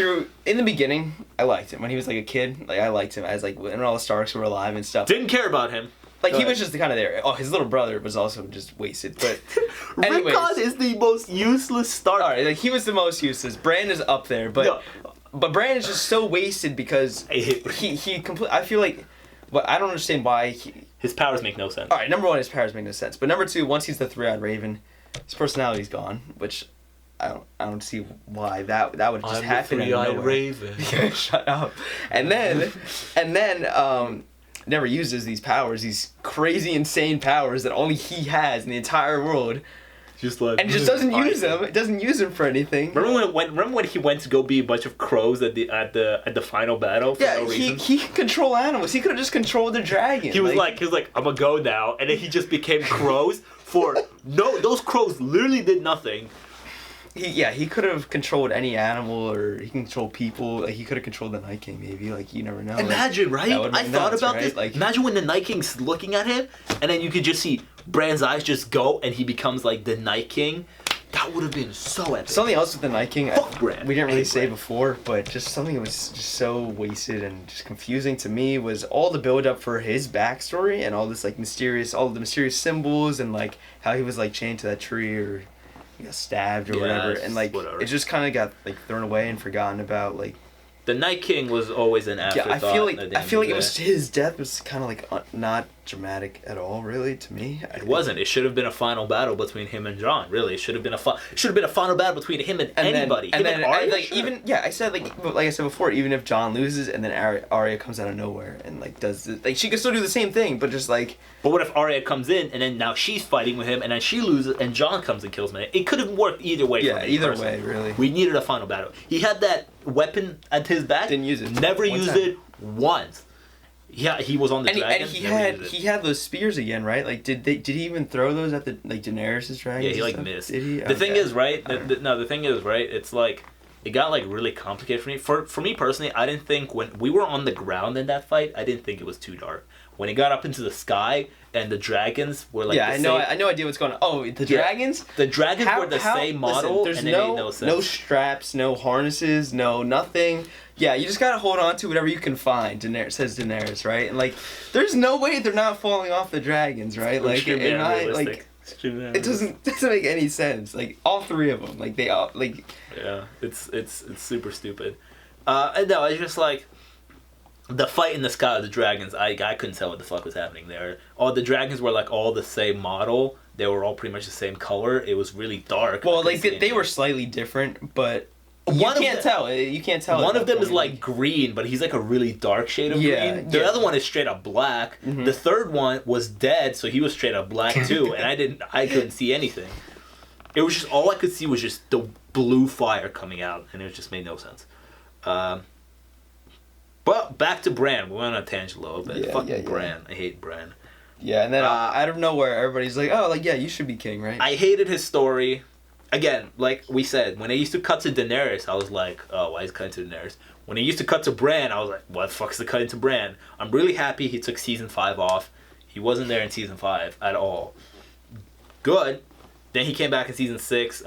A: In the beginning, I liked him when he was like a kid. Like I liked him as like when all the Starks were alive and stuff.
B: Didn't care about him.
A: Like he was just kind of there. Oh, his little brother was also just wasted. But
B: Rickon is the most useless Stark.
A: All right, like he was the most useless. Bran is up there, but Bran is just so wasted because he complete. I feel like, but I don't understand why
B: his powers make no sense.
A: All right, number one, his powers make no sense. But number two, once he's the three-eyed raven, his personality's gone, which I don't see why that would just happen.
B: I'm the three-eyed raven.
A: Shut up. And then never uses these powers, these crazy, insane powers that only he has in the entire world.
B: Just like
A: and just doesn't use them. It doesn't use them for anything.
B: Remember when he went to go be a bunch of crows at the final battle for no reason?
A: he can control animals. He could have just controlled the dragon.
B: He was like I'm gonna go now, and then he just became crows for those crows literally did nothing.
A: He could have controlled any animal, or he can control people. Like he could have controlled the Night King, maybe. Like you never know.
B: Imagine, right? I thought about this. Like, imagine when the Night King's looking at him, and then you could just see Bran's eyes just go, and he becomes like the Night King. That would have been so epic.
A: Something else with the Night King.
B: Fuck Bran.
A: We didn't really say before, but just something that was just so wasted and just confusing to me was all the build up for his backstory and all this like all the mysterious symbols and like how he was like chained to that tree or he got stabbed or whatever, and like it just kind of got like thrown away and forgotten about. Like
B: the Night King was always an afterthought.
A: I feel like it was his death was kind of like not dramatic at all, really, to me.
B: It wasn't. It should have been a final battle between him and Jon. Really, it should have been a final battle between him and anybody.
A: I said like I said before, even if Jon loses and then Arya comes out of nowhere and like does like she could still do the same thing, but just like.
B: But what if Arya comes in and then now she's fighting with him and then she loses and Jon comes and kills him? It could have worked either way.
A: Yeah, either way, really.
B: We needed a final battle. He had that weapon at his back.
A: Didn't use it.
B: Never used it once. Yeah, he was on the dragon.
A: And he had those spears again, right? Like, did he even throw those at the like Daenerys' dragon?
B: Yeah, he like missed.
A: Did he?
B: The thing is, right? The thing is, right? It's like it got like really complicated for me. For me personally, I didn't think when we were on the ground in that fight, I didn't think it was too dark. When it got up into the sky and the dragons were like
A: I know idea what's going on. Oh, the dragons?
B: The dragons were the same model.
A: Listen,
B: and it made no sense.
A: No straps, no harnesses, no nothing. Yeah, you just gotta hold on to whatever you can find. Says Daenerys, right? And like, there's no way they're not falling off the dragons, right? Like, it doesn't make any sense. Like all three of them, like they all like.
B: Yeah, it's super stupid. No, it's just like. The fight in the sky of the dragons, I couldn't tell what the fuck was happening there. All the dragons were like all the same model. They were all pretty much the same color. It was really dark.
A: Well, like they were slightly different, but you can't tell. You can't tell.
B: One of them is like green, but he's like a really dark shade of green. The other one is straight up black. Mm-hmm. The third one was dead, so he was straight up black too. And I couldn't see anything. It was just all I could see was just the blue fire coming out, and it just made no sense. But back to Bran. We went on a tangent a little bit. Fucking Bran. I hate Bran.
A: Yeah, and then out of nowhere, everybody's like, oh, like, yeah, you should be king, right?
B: I hated his story. Again, like we said, when it used to cut to Daenerys, I was like, oh, why is it cutting to Daenerys? When it used to cut to Bran, I was like, what the fuck's the cutting to Bran? I'm really happy he took season 5 off. He wasn't there in season 5 at all. Good. Then he came back in season 6.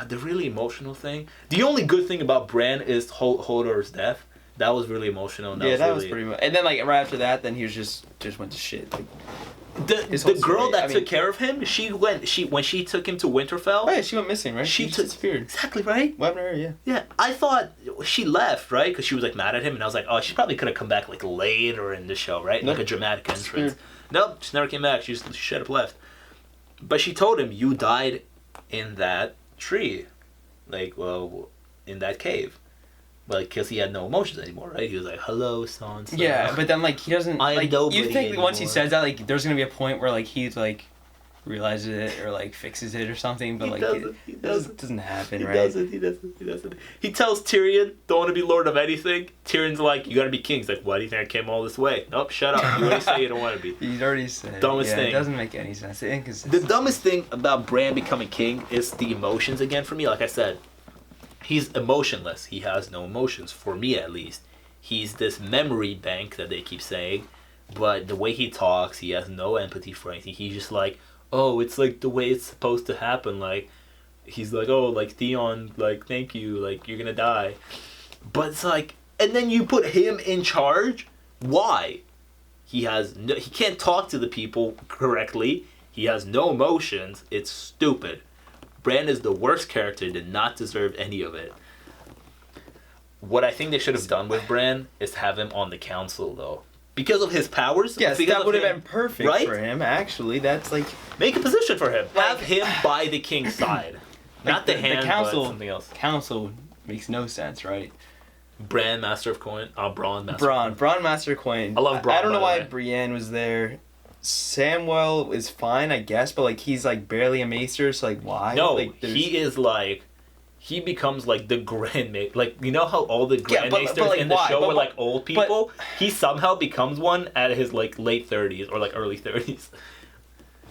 B: The really emotional thing. The only good thing about Bran is Hodor's death. That was really emotional. And
A: that was
B: really...
A: pretty much. And then like right after that, then he was just went to shit. Like,
B: the girl that took care of him, when she took him to Winterfell.
A: Oh yeah, she went missing, right?
B: She
A: disappeared.
B: Exactly right.
A: What happened to her? Yeah.
B: Yeah, I thought she left, right? Because she was like mad at him, and I was like, oh, she probably could have come back like later in the show, right?
A: Nope.
B: Like a dramatic entrance. Nope, she never came back. She should have left. But she told him, you died in that tree, like, well, in that cave. Like, because he had no emotions anymore, right? He was like, hello, Sansa.
A: Yeah, but then, like, he doesn't,
B: I am
A: like,
B: nobody
A: you think
B: anymore.
A: once he says that, like, there's gonna be a point where, like, he, like, realizes it or, like, fixes it or something, but,
B: He
A: like,
B: doesn't.
A: it doesn't happen, right?
B: He doesn't. He tells Tyrion, don't want to be lord of anything. Tyrion's like, you gotta be king. He's like, why do you think I came all this way? Nope, shut up. You already say you don't want to be.
A: He's already said.
B: Dumbest thing.
A: It doesn't make any sense. It's inconsistent.
B: The dumbest thing about Bran becoming king is the emotions again for me. Like I said, he's emotionless. He has no emotions, for me at least. He's this memory bank that they keep saying, but the way he talks, he has no empathy for anything. He's just like, oh, it's like the way it's supposed to happen. Like, he's like, oh, like, Theon, like, thank you, like, you're gonna die. But it's like, and then you put him in charge? Why? He can't talk to the people correctly. He has no emotions. It's stupid. Bran is the worst character, did not deserve any of it. What I think they should have done with Bran is have him on the council, though. Because of his powers.
A: Yes, that would have been perfect
B: right?
A: for him, actually. That's like...
B: Make a position for him. Have him by the king's side.
A: Like
B: Not the hand,
A: council,
B: but something else.
A: Council makes no sense, right?
B: Bran, Master of Coin. Braun, Master
A: Braun.
B: of Coin.
A: Braun, Master of Coin.
B: I love Braun,
A: I don't know
B: by
A: why
B: the way.
A: Brienne was there. Samwell is fine, I guess, but like he's like barely a maester, so like why?
B: No,
A: like,
B: he is like... He becomes like the Grand Maester. Like, you know how all the Grand
A: but,
B: Maesters
A: like,
B: in the
A: why?
B: show
A: But
B: were like old people? He somehow becomes one at his like late 30s or like early 30s.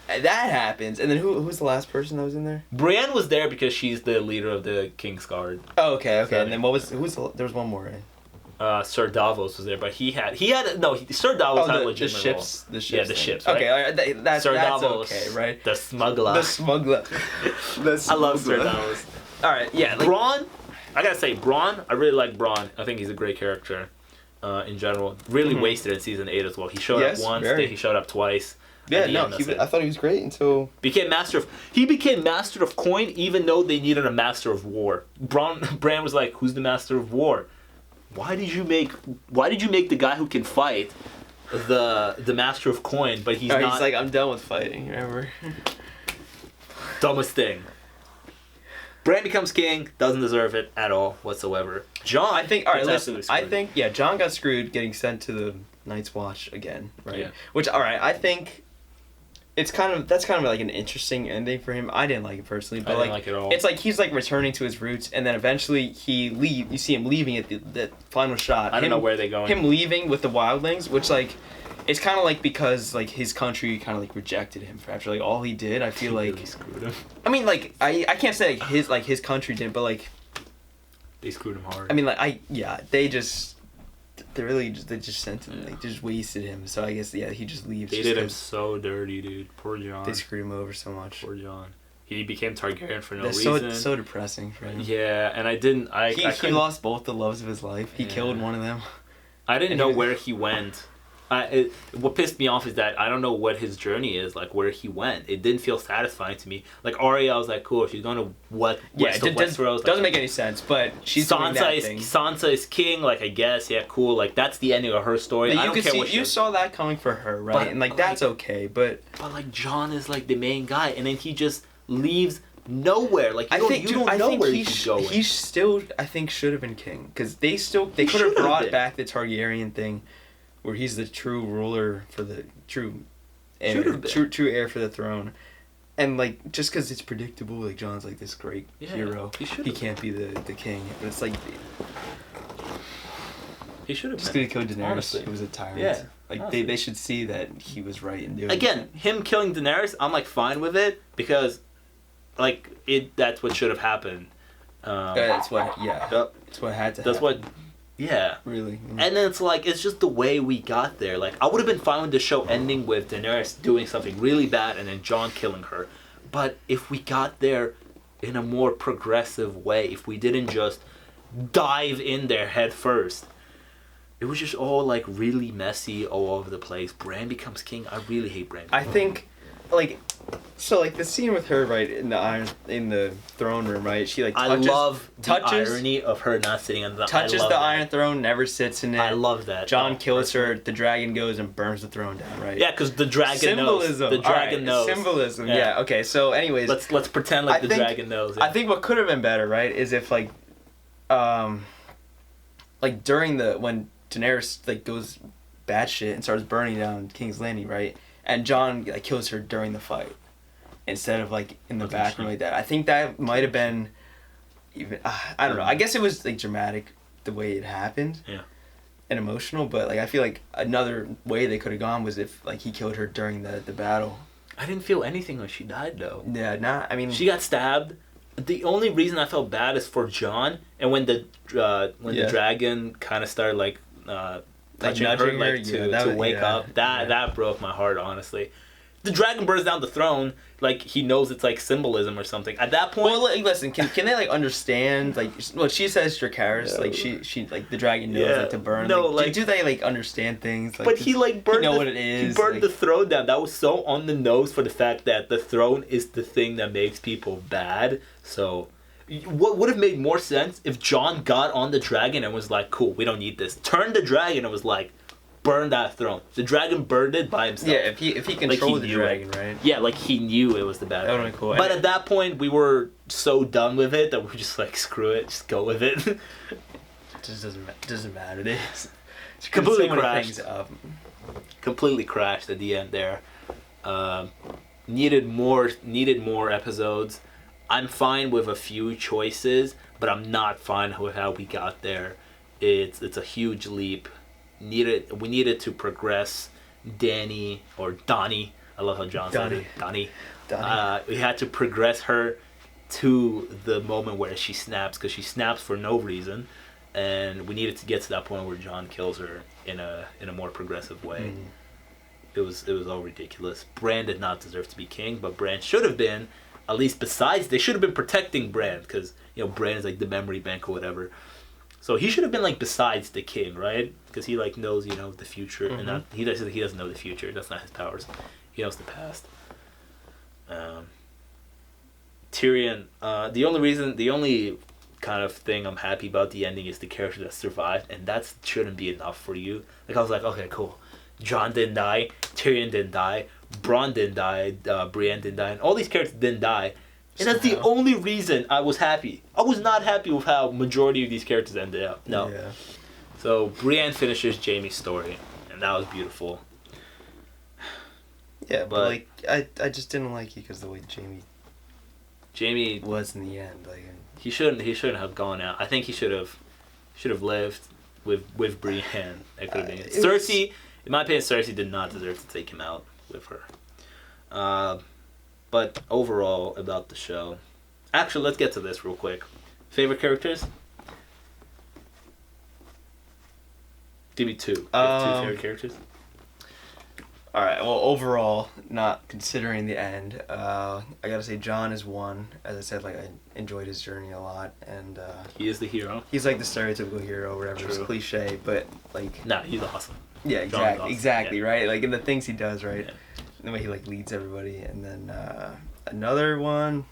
A: That happens. And then who's the last person that was in there?
B: Brienne was there because she's the leader of the King's Guard.
A: Oh, okay.
B: So,
A: And then there was one more, right?
B: Sir Davos was there, but Sir Davos had a legitimate role.
A: The ships.
B: Yeah, the
A: thing.
B: ships. Right?
A: Okay, that's
B: Sir Davos,
A: okay, right?
B: The smuggler.
A: The smuggler.
B: I love Sir Davos.
A: All right, yeah. Like,
B: Braun, I gotta say, Braun, I really like Braun. I think he's a great character in general. Really wasted in season 8 as well. He showed up once, then he showed up twice.
A: Yeah, no, I thought he was great until...
B: He became Master of Coin even though they needed a Master of War. Bran was like, who's the Master of War? Why did you make the guy who can fight the Master of Coin, but he's not...
A: He's like, I'm done with fighting, remember?
B: Dumbest thing. Bran becomes king, doesn't deserve it at all whatsoever. Jon,
A: I think Jon got screwed getting sent to the Night's Watch again, right?
B: Yeah.
A: Which, all right, I think that's kind of like an interesting ending for him. I didn't like it personally, but
B: I didn't like it at all.
A: It's like he's like returning to his roots, and then eventually you see him leaving at the final shot.
B: I don't know where they're going.
A: Him leaving with the wildlings, which like it's kind of like because like his country kind of like rejected him for after like all he did. I feel like
B: really screwed him.
A: I mean, like I can't say his country did, but like
B: They screwed him hard.
A: I mean, like they just sent him. They just wasted him. So I guess he just leaves.
B: They did him so dirty, dude. Poor Jon.
A: They screwed him over so much.
B: Poor Jon. He became Targaryen for no
A: That's
B: reason.
A: so depressing for him.
B: Yeah, and
A: He lost both the loves of his life. He killed one of them.
B: I didn't know where he went. What pissed me off is that I don't know what his journey is, like where he went. It didn't feel satisfying to me. Like Arya, I was like, cool, she's going to west of Westeros.
A: Doesn't make any sense, but she's doing that thing.
B: Sansa is king, like I guess, yeah, cool. Like that's the ending of her story. I don't care what
A: you saw that coming for her, right?
B: But,
A: and like that's okay, but
B: like Jon is like the main guy, and then he just leaves nowhere. Like you don't know where he's going.
A: He still, I think, should have been king because they could have brought back the Targaryen thing, where he's the true ruler for the true heir for the throne, and like just because it's predictable, like Jon's like this great hero, he can't be the king. But it's like
B: he should have
A: just gonna kill Daenerys.
B: Honestly.
A: He was a tyrant.
B: Yeah,
A: like they should see that he was right in doing.
B: Again, him killing Daenerys, I'm like fine with it because, like that's what should have happened.
A: That's what it's what had to.
B: That's
A: happen.
B: what. Yeah.
A: Really.
B: And then it's like, it's just the way we got there. Like, I would have been fine with the show ending with Daenerys doing something really bad and then Jon killing her. But if we got there in a more progressive way, if we didn't just dive in there head first, it was just all like really messy all over the place. Bran becomes king. I really hate Bran.
A: I think, like, so like the scene with her right in the throne room, right? She like touches,
B: I love the irony of her not sitting on the.
A: Touches the Iron Throne, never sits in it.
B: I love that.
A: Jon kills her. The dragon goes and burns the throne down, right?
B: Yeah, because the dragon
A: symbolism.
B: knows. The dragon knows.
A: Symbolism. Yeah. Okay. So, anyways,
B: let's pretend like the dragon knows. Yeah.
A: I think what could have been better, right, is if like during when Daenerys like goes batshit and starts burning down King's Landing, right, and Jon like kills her during the fight, instead of like in the background like that. I think that might have been even. I don't know. I guess it was like dramatic the way it happened.
B: Yeah.
A: And emotional, but like I feel like another way they could have gone was if like he killed her during the battle.
B: I didn't feel anything when she died though.
A: Yeah, I mean,
B: she got stabbed. The only reason I felt bad is for Jon, and when the dragon kind of started like touching her like to wake up. That broke my heart, honestly. The dragon burns down the throne, like he knows it's like symbolism or something. At that point,
A: well, like, listen, can they like understand like what she says, Dracarys, like she like the dragon knows like to burn.
B: No,
A: like do they like understand things? Like,
B: but he like burned.
A: What it is.
B: He burned the throne down. That was so on the nose for the fact that the throne is the thing that makes people bad. So, what would have made more sense if Jon got on the dragon and was like, "Cool, we don't need this." Turned the dragon and was like, burn that throne. The dragon burned it by himself.
A: Yeah, if he controlled the dragon, right?
B: Yeah, like he knew it was the bad.
A: That would have been cool.
B: But at that point, we were so done with it that we were just like, screw it, just go with it.
A: It just doesn't matter. It is
B: completely crashed. Completely crashed at the end there. Needed more episodes. I'm fine with a few choices, but I'm not fine with how we got there. It's a huge leap. We needed to progress Dany or Donnie. I love how Jon said it. Donnie. We had to progress her to the moment where she snaps, because she snaps for no reason, and we needed to get to that point where Jon kills her in a more progressive way. It was all ridiculous. Bran did not deserve to be king, but Bran should have been. At least they should have been protecting Bran, because Bran is like the memory bank or whatever. So he should have been like besides the king, right? Because he like knows the future, and he doesn't know the future. That's not his powers. He knows the past. Tyrion. The only kind of thing I'm happy about the ending is the character that survived, and that shouldn't be enough for you. Like I was like, okay, cool. Jon didn't die. Tyrion didn't die. Bronn didn't die. Brienne didn't die. And all these characters didn't die. And that's the only reason I was happy. I was not happy with how majority of these characters ended up. No.
A: Yeah.
B: So Brienne finishes Jaime's story, and that was beautiful.
A: Yeah, but like I just didn't like it because the way Jaime was in the end. Like
B: he shouldn't have gone out. I think he should have lived with Brienne. That could have been Cersei. In my opinion, Cersei did not deserve to take him out with her. But overall, about the show. Actually, let's get to this real quick. Favorite characters? Give me two. Two favorite characters?
A: Alright, well, overall, not considering the end, I gotta say Jon is one. As I said, like, I enjoyed his journey a lot, and
B: he is the hero.
A: He's like the stereotypical hero or whatever. True. It's cliche, but like...
B: Nah, he's awesome.
A: Yeah, exactly,
B: yeah.
A: Right? Like, in the things he does, right? Yeah. The way he like leads everybody, and then another one.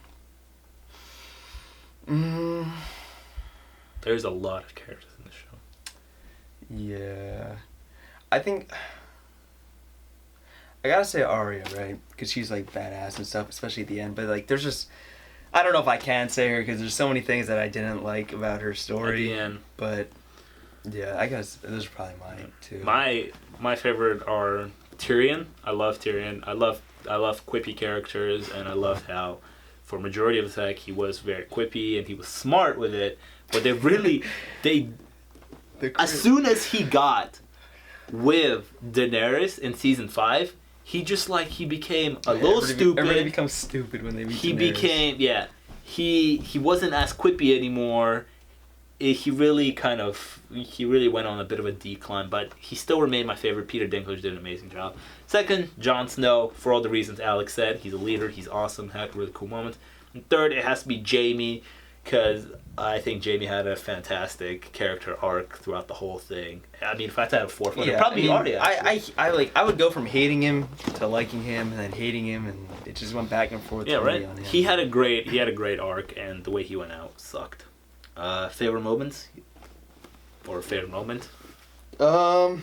B: There's a lot of characters in the show.
A: Yeah, I think I gotta say Arya, right? Because she's like badass and stuff, especially at the end. But like, there's just I don't know if I can say her because there's so many things that I didn't like about her story.
B: At the end.
A: But yeah, I guess those are probably mine too.
B: My favorite are Tyrion. I love Tyrion. I love quippy characters, and I love how, for majority of the tech, he was very quippy and he was smart with it. But as soon as he got with Daenerys in season 5, he just like he became a little stupid.
A: Everybody becomes stupid when they meet Daenerys.
B: He wasn't as quippy anymore. He really went on a bit of a decline, but he still remained my favorite. Peter Dinklage did an amazing job. Second, Jon Snow, for all the reasons Alex said. He's a leader, he's awesome, had really cool moments. And third, it has to be Jaime. because I think Jamie had a fantastic character arc throughout the whole thing. I mean, if I had to have a fourth one, it'd probably be Arya.
A: I would go from hating him to liking him and then hating him, and it just went back and forth.
B: Yeah, right.
A: On him.
B: He had a great arc, and the way he went out sucked. Favorite moments or favorite moment?
A: I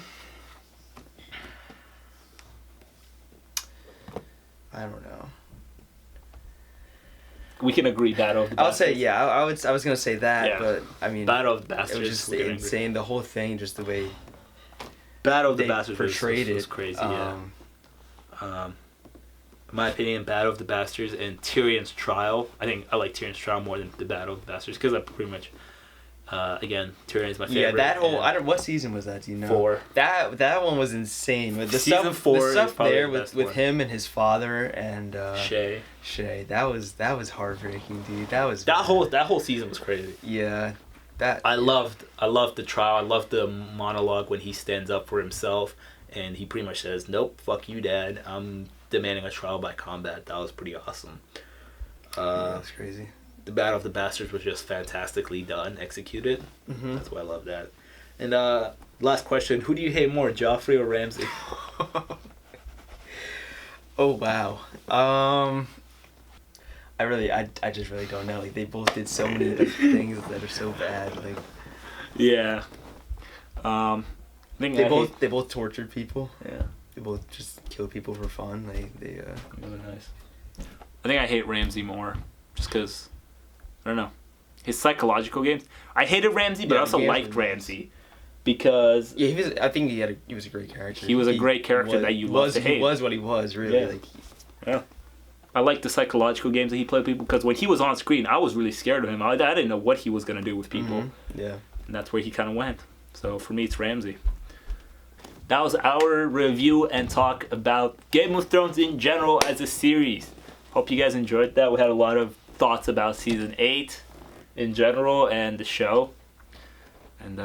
A: don't know.
B: We can agree Battle of the Bastards.
A: I would say I was gonna say that,
B: Yeah.
A: but I mean
B: Battle of the Bastards.
A: it was just insane. The whole thing, just the way
B: Battle of the
A: they
B: Bastards
A: portrayed
B: was
A: it.
B: crazy. In my opinion, Battle of the Bastards and Tyrion's trial. I think I like Tyrion's trial more than the Battle of the Bastards because I pretty much, again, Tyrion's my favorite.
A: Yeah, that whole what season was that? Do you know?
B: 4.
A: That one was insane. With the
B: Season
A: stuff,
B: 4
A: the
B: is
A: stuff
B: probably
A: there
B: the
A: with
B: best one.
A: him and his father and
B: Shay.
A: That was heartbreaking, dude. That was
B: That whole season was crazy.
A: yeah. That
B: I loved the trial. I loved the monologue when he stands up for himself and he pretty much says, "Nope, fuck you, Dad. I'm demanding a trial by combat." That was pretty awesome.
A: that's crazy.
B: The Battle of the Bastards was just fantastically done, executed.
A: Mm-hmm.
B: That's why I love that. And last question: who do you hate more, Joffrey or Ramsay?
A: Oh wow. I just really don't know. Like they both did so many things that are so bad. Like
B: Yeah. I think
A: they both tortured people.
B: Yeah.
A: They both just kill people for fun. They
B: Really nice. I think I hate Ramsay more, just because I don't know his psychological games. I hated Ramsay, but I also liked Ramsay because
A: yeah, I think he was a great character.
B: He was a great character that you loved to hate.
A: He was what he was, really.
B: Yeah.
A: Like,
B: yeah. I liked the psychological games that he played with people because when he was on screen, I was really scared of him. I didn't know what he was gonna do with people.
A: Mm-hmm. Yeah.
B: And that's where he kind of went. So for me, it's Ramsay. That was our review and talk about Game of Thrones in general as a series. Hope you guys enjoyed that. We had a lot of thoughts about season 8 in general and the show. And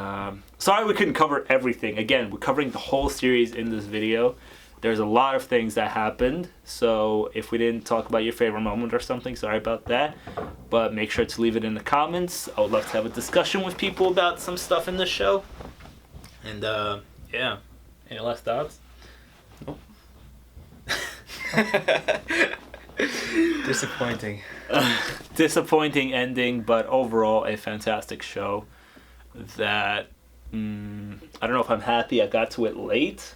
B: sorry we couldn't cover everything. Again, we're covering the whole series in this video. There's a lot of things that happened. So if we didn't talk about your favorite moment or something, sorry about that. But make sure to leave it in the comments. I would love to have a discussion with people about some stuff in the show. And yeah. Any last thoughts?
A: Nope. Disappointing.
B: Disappointing ending, but overall a fantastic show that I don't know if I'm happy I got to it late.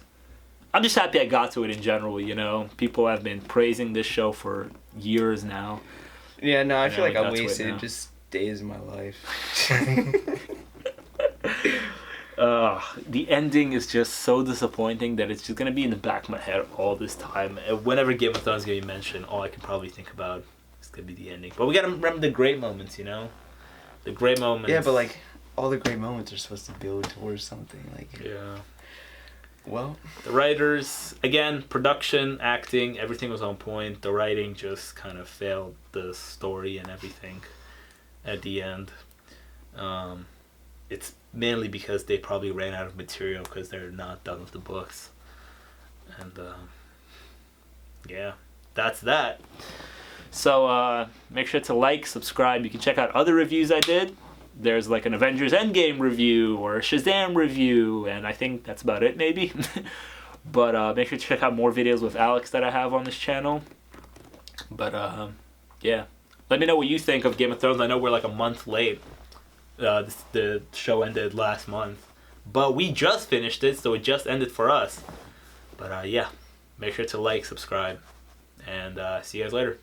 B: I'm just happy I got to it in general, you know. People have been praising this show for years now.
A: Yeah, no, I feel like I
B: got to it
A: wasted
B: now.
A: just days of my life.
B: The ending is just so disappointing that it's just going to be in the back of my head all this time. And whenever Game of Thrones is going to be mentioned, all I can probably think about is going to be the ending. But we got to remember the great moments, you know? The great moments.
A: Yeah, but like, all the great moments are supposed to build towards something. Like,
B: yeah.
A: Well,
B: The writers, again, production, acting, everything was on point. The writing just kind of failed the story and everything at the end. It's mainly because they probably ran out of material because they're not done with the books. And yeah, that's that. So make sure to like, subscribe. You can check out other reviews I did. There's like an Avengers Endgame review or a Shazam review, and I think that's about it maybe. But make sure to check out more videos with Alex that I have on this channel. But yeah, let me know what you think of Game of Thrones. I know we're like a month late. The show ended last month, but we just finished it, so it just ended for us. But yeah, make sure to like, subscribe, and see you guys later.